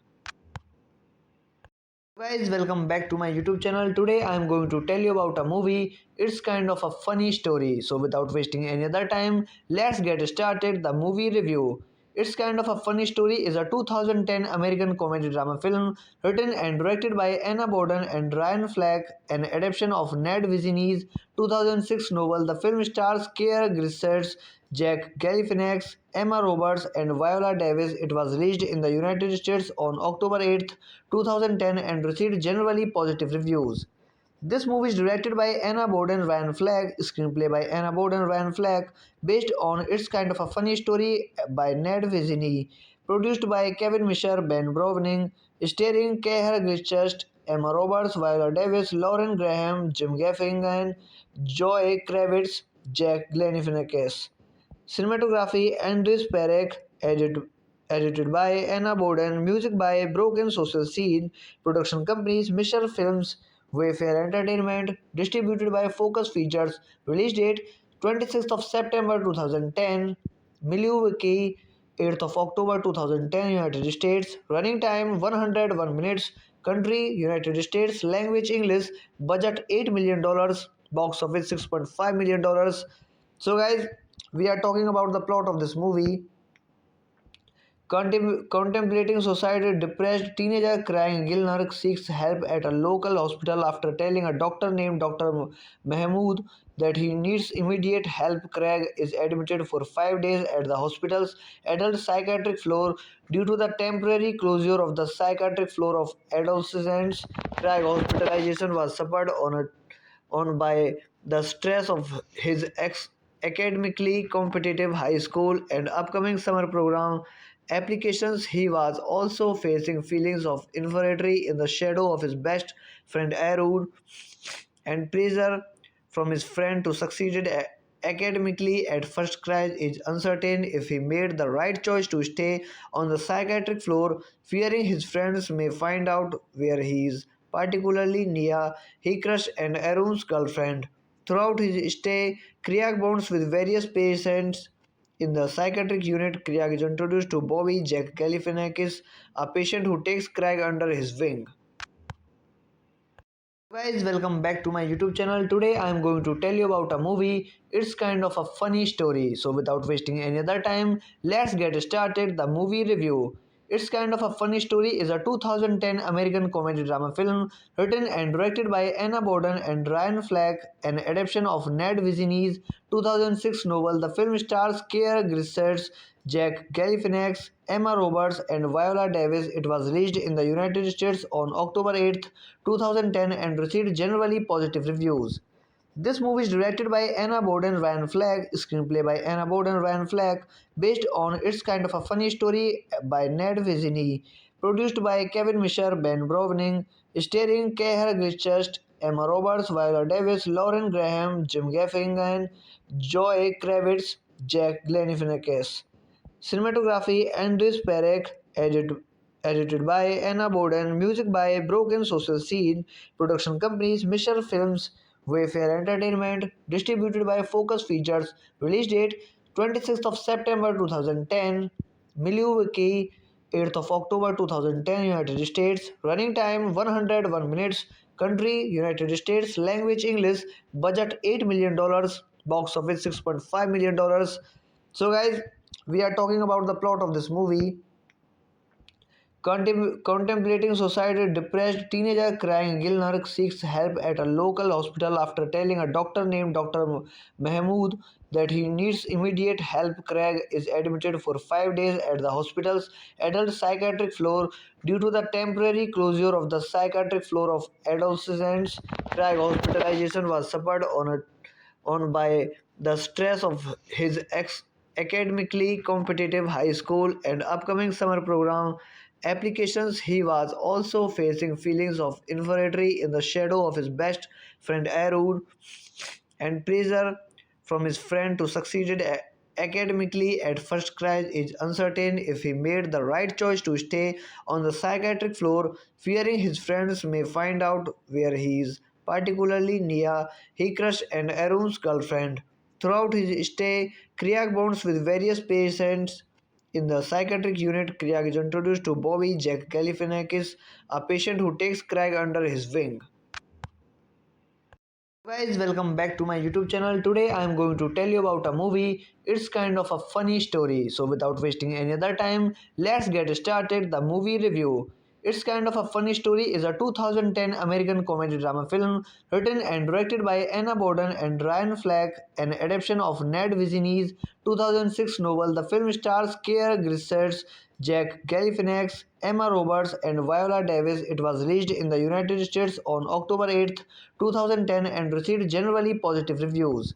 Guys, welcome back to my YouTube channel. Today I am going to tell you about a movie. It's kind of a funny story. So without wasting any other time, let's get started the movie review. It's Kind of a Funny Story is a 2010 American comedy drama film written and directed by Anna Boden and Ryan Fleck, an adaptation of Ned Vizzini's 2006 novel. The film stars Keir Gilchrist, Jack Galifianakis, Emma Roberts, and Viola Davis. It was released in the United States on October 8th, 2010 and received generally positive reviews. This movie is directed by Anna Boden Ryan Fleck, screenplay by Anna Boden Ryan Fleck, based on It's Kind of a Funny Story by Ned Vizzini, produced by Kevin Misher, Ben Browning, starring Keir Gilchrist, Emma Roberts, Viola Davis, Lauren Graham, Jim Gaffigan, Joy Kravitz, Jack Galifianakis. Cinematography Andres Perec, edited by Anna Boden, music by Broken Social Scene, production companies Misher Films, Wayfair Entertainment, distributed by Focus Features, release date 26th of September 2010, Milwaukee 8th of October 2010, United States, running time 101 minutes, country United States, language English, budget $8 million, box office $6.5 million. So, guys, we are talking about the plot of this movie. Contemplating suicide, depressed teenager crying Gilner seeks help at a local hospital after telling a doctor named Dr. Mahmood that he needs immediate help. Craig is admitted for 5 days at the hospital's adult psychiatric floor due to the temporary closure of the psychiatric floor of adolescents. Craig's hospitalization was suffered on by the stress of his academically competitive high school and upcoming summer program applications. He was also facing feelings of inferiority in the shadow of his best friend Arun and pressure from his friend to succeed academically. At first, Craig is uncertain if he made the right choice to stay on the psychiatric floor, fearing his friends may find out where he is. Particularly Nia, he crushed and Arun's girlfriend. Throughout his stay, Craig bonds with various patients in the psychiatric unit. Craig is introduced to Bobby Jack Galifianakis, a patient who takes Craig under his wing. Guys, welcome back to my YouTube channel. Today I am going to tell you about a movie. It's kind of a funny story. So without wasting any other time, let's get started the movie review. It's Kind of a Funny Story is a 2010 American comedy drama film written and directed by Anna Boden and Ryan Fleck, an adaptation of Ned Vizzini's 2006 novel. The film stars Keir Gilchrist, Jack Galifianakis, Emma Roberts, and Viola Davis. It was released in the United States on October 8th, 2010 and received generally positive reviews. This movie is directed by Anna Boden Ryan Fleck, screenplay by Anna Boden Ryan Fleck, based on It's Kind of a Funny Story by Ned Vizzini, produced by Kevin Misher, Ben Browning, starring Keir Gilchrist, Emma Roberts, Viola Davis, Lauren Graham, Jim Gaffigan, Joy Kravitz, Jack Galifianakis. Cinematography Andres Perec, edited by Anna Boden, music by Broken Social Scene, production companies Misher Films, Wayfair Entertainment, distributed by Focus Features, release date 26th of September 2010, Milwaukee 8th of October 2010, United States, running time 101 minutes, country United States, language English, budget $8 million, box office $6.5 million. So, guys, we are talking about the plot of this movie. Contemplating suicide, depressed teenager crying Gilner seeks help at a local hospital after telling a doctor named Dr. Mahmood that he needs immediate help. Craig is admitted for 5 days at the hospital's adult psychiatric floor due to the temporary closure of the psychiatric floor of adolescents. Craig's hospitalization was suffered on by the stress of his academically competitive high school and upcoming summer program applications. He was also facing feelings of inferiority in the shadow of his best friend Arun and pressure from his friend to succeed academically. At first, Craig is uncertain if he made the right choice to stay on the psychiatric floor, fearing his friends may find out where he is. Particularly Nia, he crushed and Arun's girlfriend. Throughout his stay, Craig bonds with various patients in the psychiatric unit. Craig is introduced to Bobby Jack Galifianakis, a patient who takes Craig under his wing. Guys, welcome back to my YouTube channel. Today I am going to tell you about a movie. It's kind of a funny story. So without wasting any other time, let's get started the movie review. It's Kind of a Funny Story is a 2010 American comedy drama film written and directed by Anna Borden and Ryan Fleck, an adaptation of Ned Vizzini's 2006 novel. The film stars Keir Grissetts, Jack Galifianakis, Emma Roberts, and Viola Davis. It was released in the United States on October 8, 2010 and received generally positive reviews.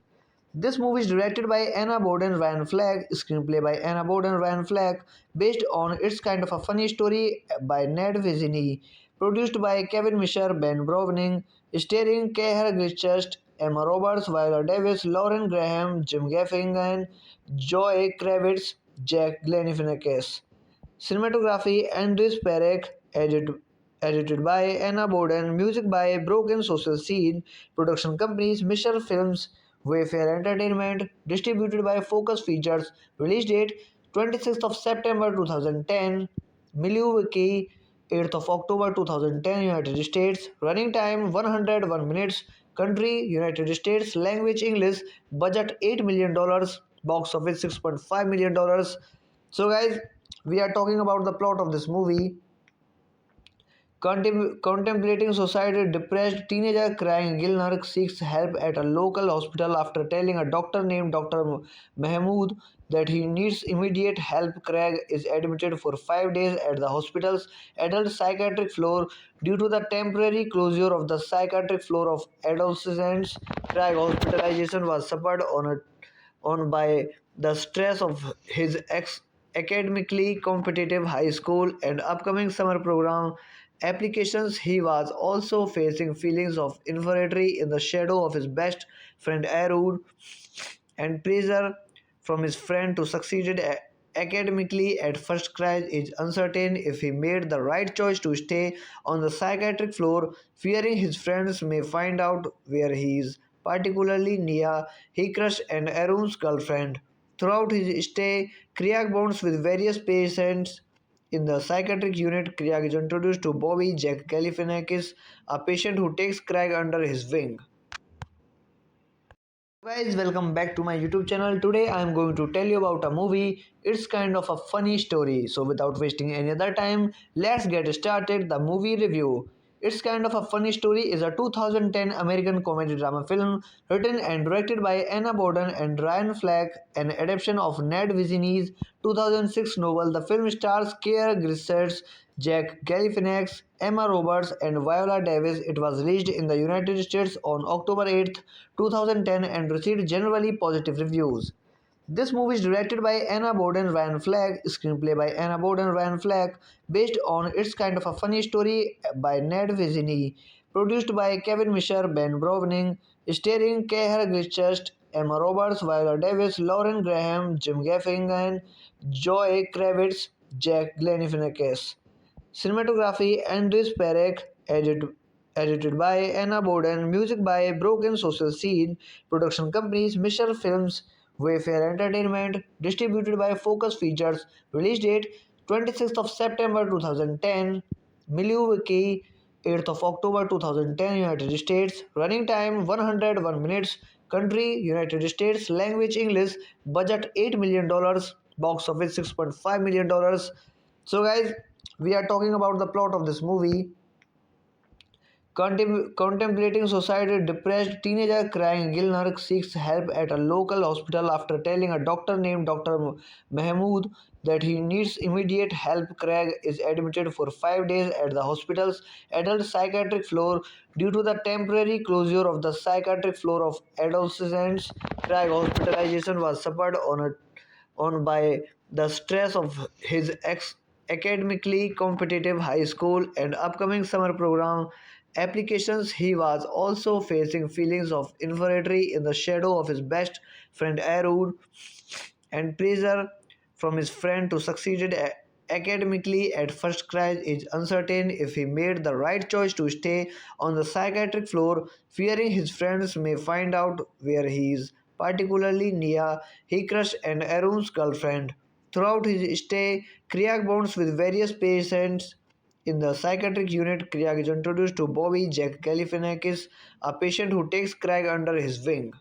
This movie is directed by Anna Borden Ryan Fleck, screenplay by Anna Borden Ryan Fleck, based on It's Kind of a Funny Story by Ned Vizzini, produced by Kevin Misher, Ben Browning, starring Keir Grissetts, Emma Roberts, Viola Davis, Lauren Graham, Jim Gaffigan, Joy Kravitz, Jack Galifianakis. Cinematography Andres Perec, edited by Anna Borden, music by Broken Social Scene, production companies Misher Films, Wayfair Entertainment, distributed by Focus Features, release date 26th of September 2010, Milwaukee 8th of October 2010, United States, running time 101 minutes, country United States, language English, budget $8 million, box office $6.5 million. So, guys, we are talking about the plot of this movie. Contemplating suicide, depressed teenager Craig Gilner seeks help at a local hospital after telling a doctor named Dr. Mahmood that he needs immediate help. Craig is admitted for 5 days at the hospital's adult psychiatric floor due to the temporary closure of the psychiatric floor of adolescents. Craig's hospitalization was suffered on by the stress of his academically competitive high school and upcoming summer program applications. He was also facing feelings of inferiority in the shadow of his best friend Arun and pressure from his friend to succeed academically. At first, Craig is uncertain if he made the right choice to stay on the psychiatric floor, fearing his friends may find out where he is. Particularly Nia, he crushed and Arun's girlfriend. Throughout his stay, Craig bonds with various patients in the psychiatric unit. Craig is introduced to Bobby Jack Galifianakis, a patient who takes Craig under his wing. Guys, welcome back to my YouTube channel. Today I am going to tell you about a movie. It's kind of a funny story. So without wasting any other time, let's get started the movie review. It's Kind of a Funny Story is a 2010 American comedy drama film written and directed by Anna Borden and Ryan Fleck, an adaptation of Ned Vizzini's 2006 novel. The film stars Keir Grissetts, Jack Galifianakis, Emma Roberts, and Viola Davis. It was released in the United States on October 8, 2010 and received generally positive reviews. This movie is directed by Anna Borden Ryan Fleck, screenplay by Anna Borden Ryan Fleck, based on It's Kind of a Funny Story by Ned Vizzini, produced by Kevin Misher, Ben Browning, starring Keir Grissetts, Emma Roberts, Viola Davis, Lauren Graham, Jim Gaffigan, Joy Kravitz, Jack Galifianakis. Cinematography Andres Perec, edited by Anna Borden, music by Broken Social Scene, production companies Misher Films, Wayfair Entertainment, distributed by Focus Features, release date 26th of September 2010, Milwaukee 8th of October 2010, United States, running time 101 minutes, country United States, language English, budget $8 million, box office $6.5 million. So, guys, we are talking about the plot of this movie. Contemplating suicide, depressed teenager Craig Gilner seeks help at a local hospital after telling a doctor named Dr. Mahmood that he needs immediate help. Craig is admitted for 5 days at the hospital's adult psychiatric floor due to the temporary closure of the psychiatric floor of adolescents. Craig's hospitalization was suffered on by the stress of his academically competitive high school and upcoming summer program applications. He was also facing feelings of inferiority in the shadow of his best friend Arun and pressure from his friend to succeed academically. At first, Craig is uncertain if he made the right choice to stay on the psychiatric floor, fearing his friends may find out where he is. Particularly Nia, he crushed and Arun's girlfriend. Throughout his stay, Craig bonds with various patients in the psychiatric unit. Craig is introduced to Bobby Jack Galifianakis, a patient who takes Craig under his wing.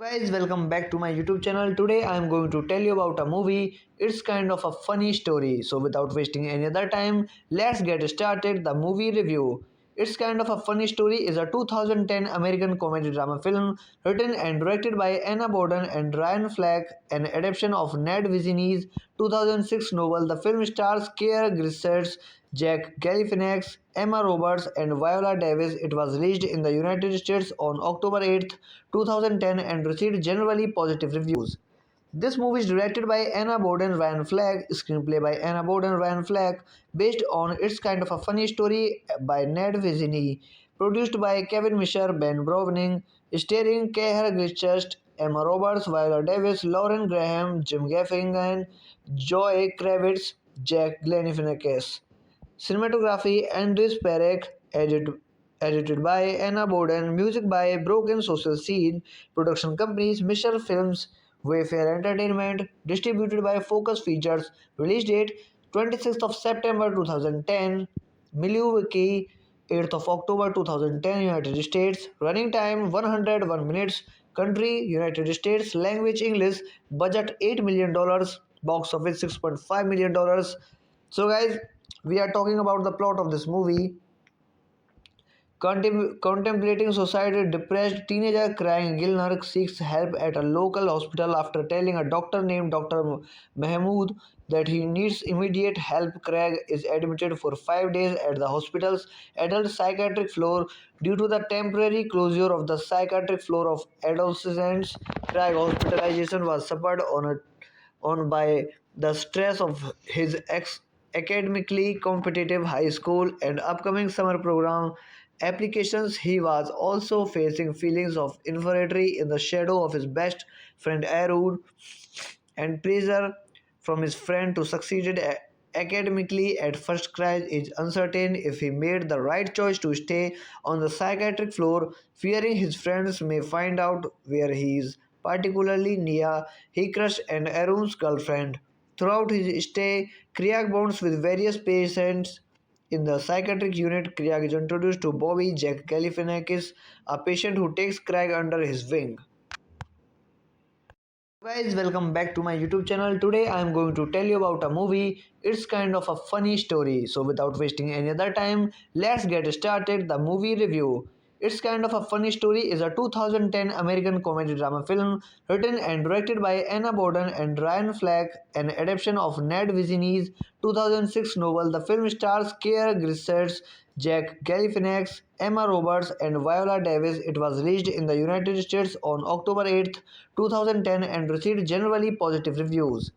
Guys, welcome back to my YouTube channel. Today I am going to tell you about a movie. It's kind of a funny story. So without wasting any other time, let's get started the movie review. It's kind of a funny story is a 2010 American comedy drama film written and directed by Anna Boden and Ryan Fleck, an adaptation of Ned Vizzini's 2006 novel. The film stars Keir Grissetts, Jack Galifianakis, Emma Roberts, and Viola Davis. It was released in the United States on October 8th, 2010 and received generally positive reviews. This movie is directed by Anna Boden Ryan Fleck, screenplay by Anna Boden Ryan Fleck, based on It's Kind of a Funny Story by Ned Vizzini, produced by Kevin Misher, Ben Browning, starring Keir Grissetts, Emma Roberts, Viola Davis, Lauren Graham, Jim Gaffigan, Joy Kravitz, Jack Galifianakis. Cinematography Andres Perec, edited by Anna Boden, music by Broken Social Scene, production companies Misher Films, Wayfair Entertainment, distributed by Focus Features, release date 26th of September 2010, Milwaukee 8th of October 2010, United States, running time 101 minutes, country United States, language English, budget $8 million, box office $6.5 million. So, guys, we are talking about the plot of this movie. Contemplating suicide, depressed teenager crying Gilnark seeks help at a local hospital after telling a doctor named Dr. Mahmood that he needs immediate help. Craig is admitted for 5 days at the hospital's adult psychiatric floor due to the temporary closure of the psychiatric floor of adolescents. Craig hospitalization was suffered on by the stress of his academically competitive high school and upcoming summer program applications. He was also facing feelings of inferiority in the shadow of his best friend Arun and pressure from his friend to succeed academically. At first, Craig is uncertain if he made the right choice to stay on the psychiatric floor, fearing his friends may find out where he is. Particularly Nia, he crushed and Arun's girlfriend. Throughout his stay, Craig bonds with various patients in the psychiatric unit. Craig is introduced to Bobby Jack Galifianakis, a patient who takes Craig under his wing. Guys, welcome back to my YouTube channel. Today I am going to tell you about a movie. It's kind of a funny story. So without wasting any other time, let's get started the movie review. It's kind of a funny story is a 2010 American comedy drama film written and directed by Anna Boden and Ryan Fleck, an adaptation of Ned Vizzini's 2006 novel. The film stars Keir Grissetts, Jack Galifianakis, Emma Roberts, and Viola Davis. It was released in the United States on October 8th, 2010 and received generally positive reviews.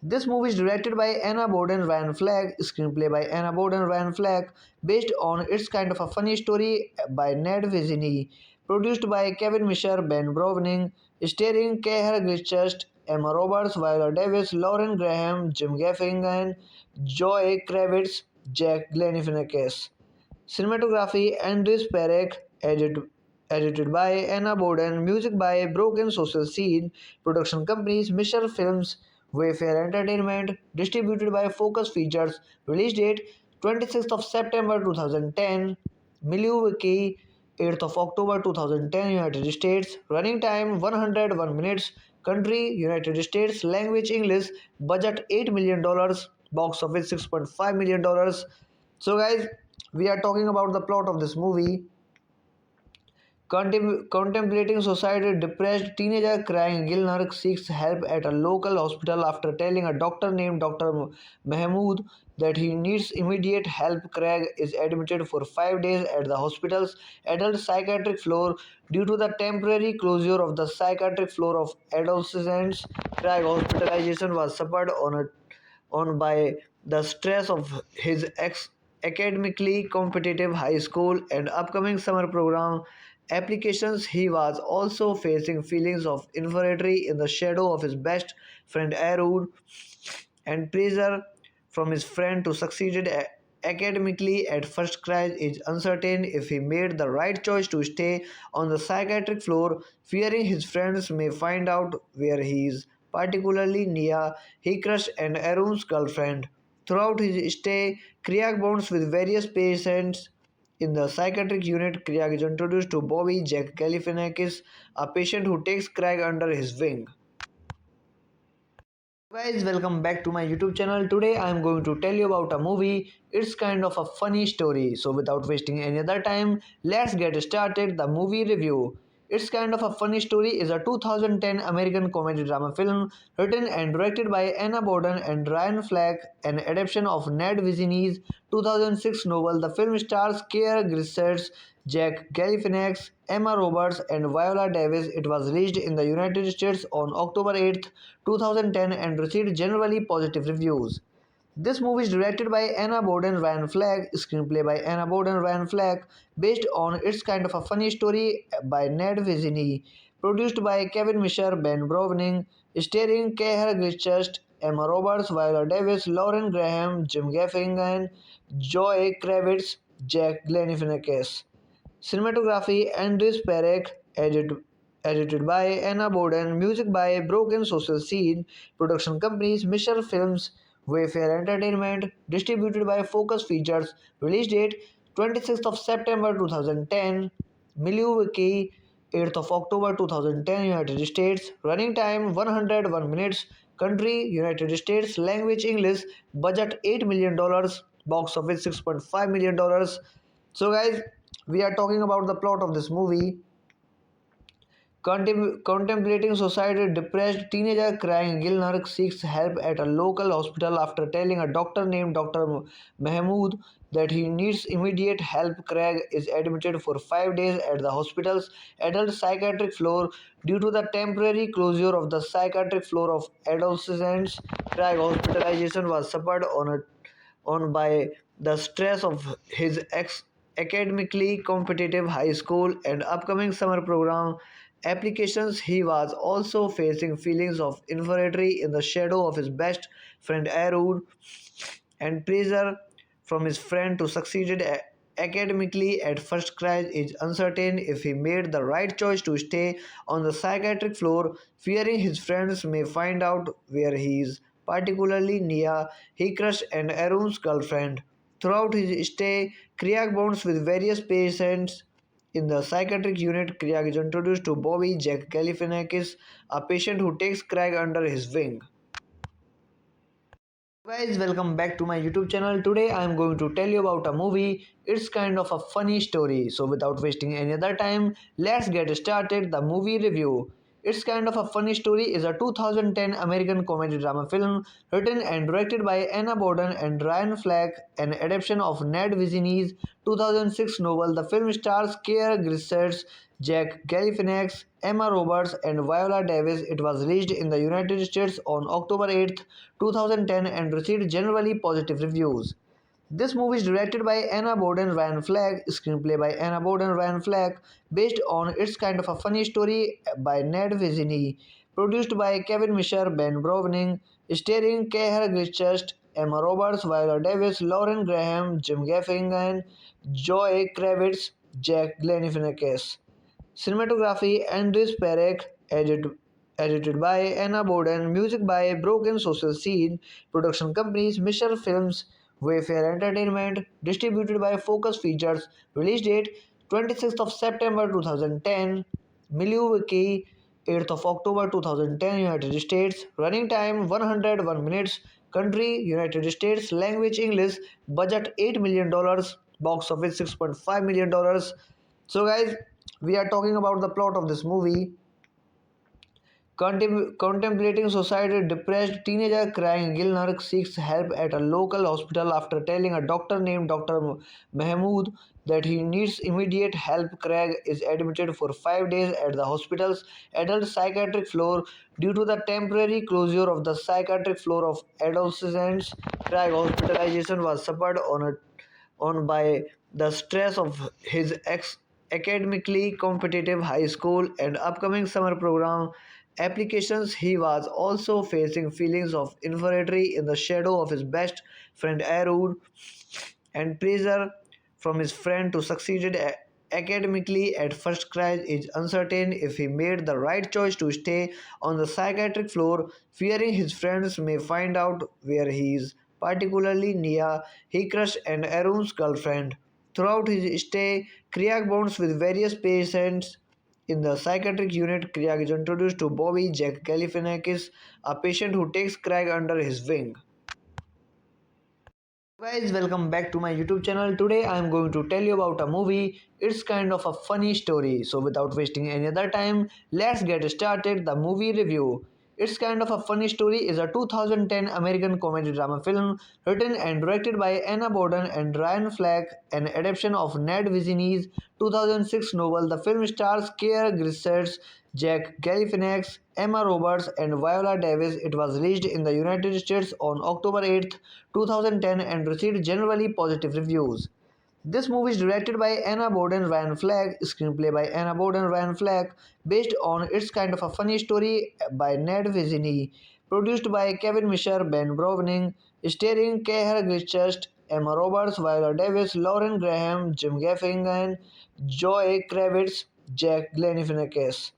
This movie is directed by Anna Boden Ryan Fleck, screenplay by Anna Boden Ryan Fleck, based on It's Kind of a Funny Story by Ned Vizzini, produced by Kevin Misher, Ben Browning, starring Keir Grissetts, Emma Roberts, Viola Davis, Lauren Graham, Jim Gaffigan, Joy Kravitz, Jack Galifianakis. Cinematography Andres Perec, edited by Anna Boden, music by Broken Social Scene, production companies Misher Films, Wayfair Entertainment, distributed by Focus Features, release date 26th of September 2010, Milwaukee 8th of October 2010, United States, running time 101 minutes, country United States, language English, budget $8 million, box office $6.5 million. So, guys, we are talking about the plot of this movie. Contemplating suicide, depressed teenager crying Gilnark seeks help at a local hospital after telling a doctor named Dr. Mahmood that he needs immediate help. Craig is admitted for 5 days at the hospital's adult psychiatric floor due to the temporary closure of the psychiatric floor of adolescents. Craig hospitalization was suffered on by the stress of his academically competitive high school and upcoming summer program applications. He was also facing feelings of inferiority in the shadow of his best friend Arun and pressure from his friend to succeed academically. At first, Craig is uncertain if he made the right choice to stay on the psychiatric floor, fearing his friends may find out where he is. Particularly Nia, he crushed and Arun's girlfriend. Throughout his stay, Craig bonds with various patients In the psychiatric unit, Craig is introduced to Bobby Jack Galifianakis, a patient who takes Craig under his wing. Guys, welcome back to my YouTube channel. Today I am going to tell you about a movie. It's kind of a funny story. So without wasting any other time, let's get started the movie review. It's kind of a funny story is a 2010 American comedy drama film written and directed by Anna Boden and Ryan Fleck, an adaptation of Ned Vizzini's 2006 novel. The film stars Keir Grissetts, Jack Galifianakis, Emma Roberts, and Viola Davis. It was released in the United States on October 8, 2010 and received generally positive reviews. This movie is directed by Anna Boden Ryan Fleck, screenplay by Anna Boden Ryan Fleck, based on It's Kind of a Funny Story by Ned Vizzini, produced by Kevin Misher, Ben Browning, starring Keir Grissetts, Emma Roberts, Viola Davis, Lauren Graham, Jim Gaffigan, Joy Kravitz, Jack Galifianakis. Cinematography Andres Perec, edited by Anna Boden, music by Broken Social Scene, production companies Misher Films, Wayfair Entertainment, distributed by Focus Features, release date 26th of September 2010, Milwaukee 8th of October 2010, United States, running time 101 minutes, country United States, language English, budget $8 million, box office $6.5 million. So, guys, we are talking about the plot of this movie. Contemplating suicide, depressed teenager Craig Gilner seeks help at a local hospital after telling a doctor named Dr. Mahmood that he needs immediate help. Craig is admitted for 5 days at the hospital's adult psychiatric floor due to the temporary closure of the psychiatric floor of adolescents. Craig hospitalization was suffered on by the stress of his academically competitive high school and upcoming summer program applications. He was also facing feelings of inferiority in the shadow of his best friend Arun and pressure from his friend to succeed academically. At first, Craig is uncertain if he made the right choice to stay on the psychiatric floor, fearing his friends may find out where he is. Particularly Nia, he crushed and Arun's girlfriend. Throughout his stay, Craig bonds with various patients in the psychiatric unit. Craig is introduced to Bobby Jack Galifianakis, a patient who takes Craig under his wing. Guys, welcome back to my YouTube channel. Today I am going to tell you about a movie. It's kind of a funny story. So without wasting any other time, let's get started the movie review. It's Kind of a Funny Story is a 2010 American comedy drama film written and directed by Anna Boden and Ryan Fleck, an adaptation of Ned Vizzini's 2006 novel. The film stars Keir Grissetts, Jack Galifianakis, Emma Roberts, and Viola Davis. It was released in the United States on October 8, 2010 and received generally positive reviews. This movie is directed by Anna Boden Ryan Fleck, screenplay by Anna Boden Ryan Fleck, based on It's Kind of a Funny Story by Ned Vizzini, produced by Kevin Misher, Ben Browning, starring Keir Grissetts, Emma Roberts, Viola Davis, Lauren Graham, Jim Gaffigan, Joy Kravitz, Jack Galifianakis. Cinematography Andres Perec, edited by Anna Boden, music by Broken Social Scene, production companies Misher Films, Wayfair Entertainment, distributed by Focus Features, release date 26th of September 2010, Milwaukee 8th of October 2010, United States, running time 101 minutes, country United States, language English, budget $8 million, box office $6.5 million. So, guys, we are talking about the plot of this movie. Contemplating suicide, depressed teenager Craig Gilner seeks help at a local hospital after telling a doctor named Dr. Mahmood that he needs immediate help. Craig is admitted for 5 days at the hospital's adult psychiatric floor due to the temporary closure of the psychiatric floor of adolescents. Craig hospitalization was suffered on by the stress of his academically competitive high school and upcoming summer program applications. He was also facing feelings of inferiority in the shadow of his best friend Arun and pressure from his friend to succeed academically. At first, Craig is uncertain if he made the right choice to stay on the psychiatric floor, fearing his friends may find out where he is. Particularly Nia, he crushed and Arun's girlfriend. Throughout his stay, Kriak bonds with various patients in the psychiatric unit. Kriak is introduced to Bobby Jack Galifianakis, a patient who takes Kriak under his wing. Guys, welcome back to my YouTube channel. Today I am going to tell you about a movie. It's kind of a funny story. So without wasting any other time, let's get started the movie review. It's kind of a funny story is a 2010 American comedy drama film written and directed by Anna Boden and Ryan Fleck, an adaptation of Ned Vizzini's 2006 novel. The film stars Keir Grissetts, Jack Galifianakis, Emma Roberts, and Viola Davis. It was released in the United States on October 8, 2010 and received generally positive reviews. This movie is directed by Anna Boden Ryan Fleck, screenplay by Anna Boden Ryan Fleck, based on It's Kind of a Funny Story by Ned Vizzini, produced by Kevin Misher, Ben Browning, starring Keir Grissetts, Emma Roberts, Viola Davis, Lauren Graham, Jim Gaffigan, Joy Kravitz, Jack Galifianakis.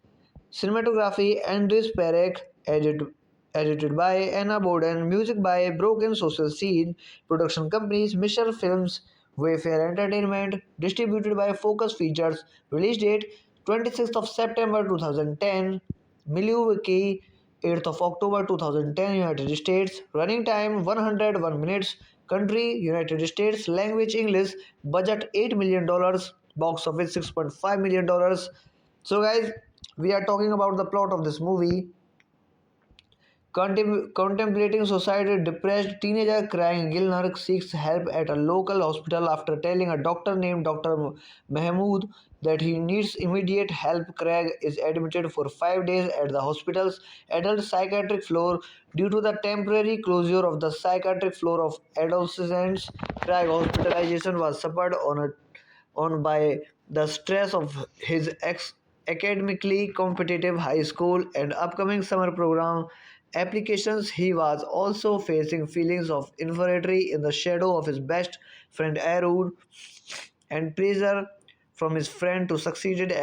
Cinematography Andres Perec, edited by Anna Boden, music by Broken Social Scene, production companies Misher Films, Wayfair Entertainment, distributed by Focus Features, release date 26th of September 2010, Milwaukee 8th of October 2010, United States, running time 101 minutes, country United States, language English, budget $8 million, box office $6.5 million. So, guys, we are talking about the plot of this movie. Contemplating suicide, depressed teenager crying Gilner seeks help at a local hospital after telling a doctor named Dr. Mahmood that he needs immediate help. Craig is admitted for 5 days at the hospital's adult psychiatric floor due to the temporary closure of the psychiatric floor of adolescents. Craig hospitalization was suffered on by the stress of his academically competitive high school and upcoming summer program applications. He was also facing feelings of inferiority in the shadow of his best friend Arun and pressure from his friend to succeed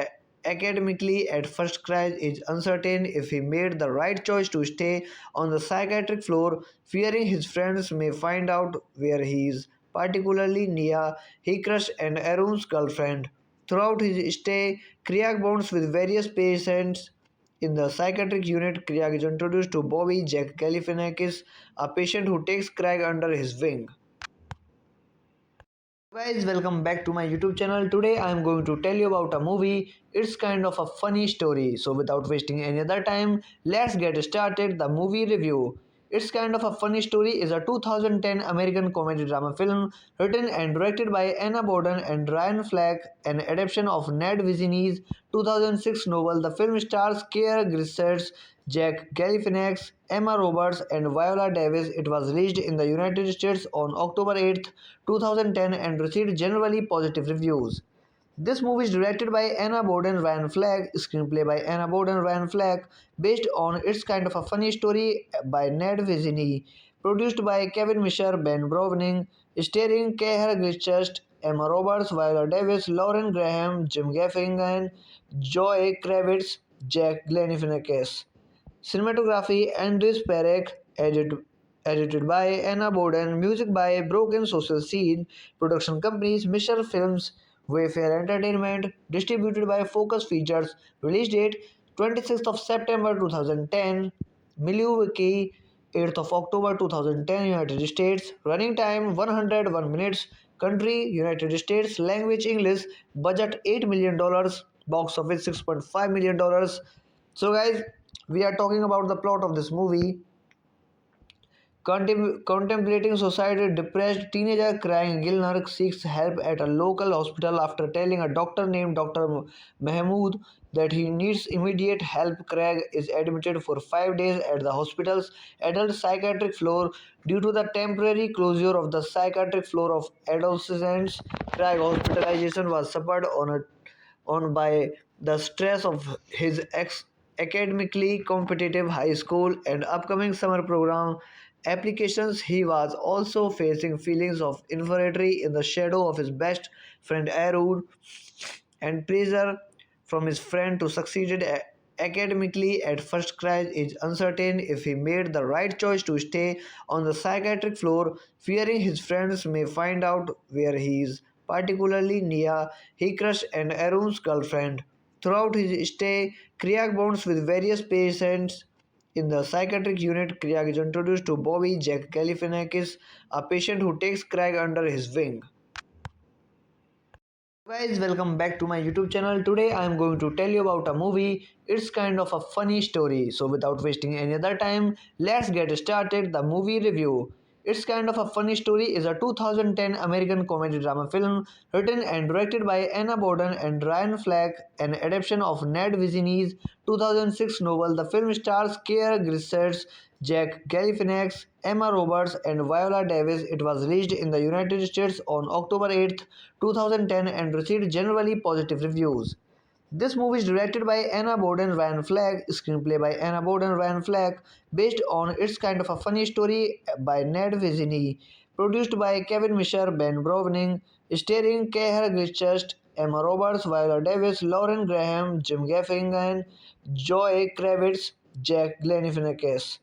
academically. At first, Craig is uncertain if he made the right choice to stay on the psychiatric floor, fearing his friends may find out where he is. Particularly Nia, he crushed and Arun's girlfriend. Throughout his stay, Kriak bonds with various patients in the psychiatric unit. Kriak is introduced to Bobby Jack Galifianakis, a patient who takes Craig under his wing. Guys, welcome back to my YouTube channel. Today I am going to tell you about a movie. It's kind of a funny story. So without wasting any other time, let's get started the movie review. It's Kind of a Funny Story is a 2010 American comedy drama film written and directed by Anna Boden and Ryan Fleck, an adaptation of Ned Vizzini's 2006 novel. The film stars Keir Grissetts, Jack Galifianakis, Emma Roberts, and Viola Davis. It was released in the United States on October 8, 2010 and received generally positive reviews. This movie is directed by Anna Boden Ryan Fleck, screenplay by Anna Boden Ryan Fleck, based on It's Kind of a Funny Story by Ned Vizzini, produced by Kevin Misher, Ben Browning, starring Keir Grissetts, Emma Roberts, Viola Davis, Lauren Graham, Jim Gaffigan, Joy Kravitz, Jack Galifianakis. Cinematography Andres Perec, edited by Anna Boden, music by Broken Social Scene, production companies Misher Films, Wayfair Entertainment, distributed by Focus Features, release date 26th of September 2010, Milwaukee 8th of October 2010, United States, running time 101 minutes, country United States, language English, budget $8 million, box office $6.5 million. So, guys, we are talking about the plot of this movie. Contemplating suicide, depressed teenager crying Gilner seeks help at a local hospital after telling a doctor named Dr. Mahmood that he needs immediate help. Craig is admitted for 5 days at the hospital's adult psychiatric floor due to the temporary closure of the psychiatric floor of adolescents. Craig hospitalization was suffered on by the stress of his academically competitive high school and upcoming summer program applications. He was also facing feelings of inferiority in the shadow of his best friend Arun and pressure from his friend to succeed academically. At first, Craig is uncertain if he made the right choice to stay on the psychiatric floor, fearing his friends may find out where he is. particularly Nia, Hikrush and Arun's girlfriend. Throughout his stay, Kriak bonds with various patients. In the psychiatric unit, Kriak is introduced to Bobby Jack Galifianakis, a patient who takes Kriak under his wing. Guys, welcome back to my YouTube channel. Today I am going to tell you about a movie. It's kind of a funny story. So without wasting any other time, let's get started the movie review. It's kind of a funny story is a 2010 American comedy drama film written and directed by Anna Boden and Ryan Fleck, an adaptation of Ned Vizzini's 2006 novel. The film stars Keir Grissetts, Jack Galifianakis, Emma Roberts, and Viola Davis. It was released in the United States on October 8, 2010 and received generally positive reviews. This movie is directed by Anna Boden Ryan Fleck, screenplay by Anna Boden Ryan Fleck, based on It's Kind of a Funny Story by Ned Vizzini, produced by Kevin Misher, Ben Browning, starring Keir Grissetts, Emma Roberts, Viola Davis, Lauren Graham, Jim Gaffigan, Joy Kravitz, Jack Galifianakis.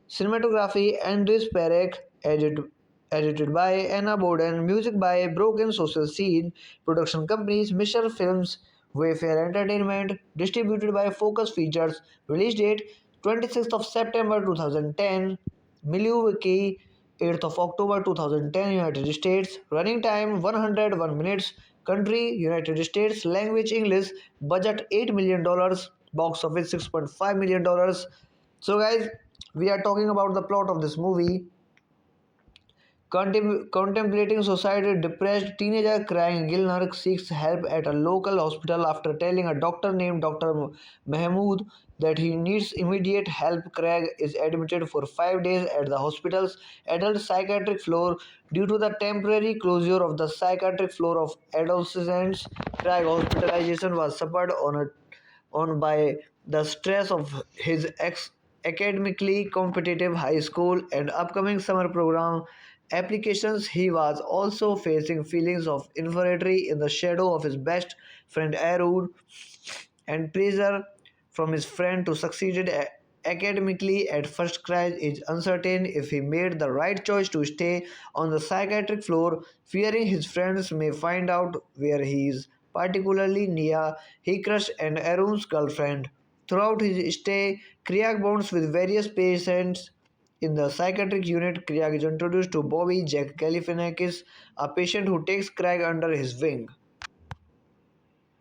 Cinematography Andres Perec, edited by Anna Boden, music by Broken Social Scene, production companies Misher Films, Wayfair Entertainment, distributed by Focus Features, release date 26th of September 2010, Milwaukee 8th of October 2010, United States, running time 101 minutes, country United States, language English, budget $8 million, box office $6.5 million. So, guys, we are talking about the plot of this movie. Contemplating suicide, depressed teenager crying Gilner seeks help at a local hospital after telling a doctor named Dr. Mahmood that he needs immediate help. Craig is admitted for 5 days at the hospital's adult psychiatric floor due to the temporary closure of the psychiatric floor of adolescents. Craig hospitalization was suffered on by the stress of his academically competitive high school and upcoming summer program applications. He was also facing feelings of inferiority in the shadow of his best friend Arun and pressure from his friend to succeed academically. At first, Craig is uncertain if he made the right choice to stay on the psychiatric floor, fearing his friends may find out where he is, particularly Nia, Hikrush and Arun's girlfriend. Throughout his stay, Kriak bonds with various patients. In the psychiatric unit, Kriak is introduced to Bobby Jack Galifianakis, a patient who takes Craig under his wing.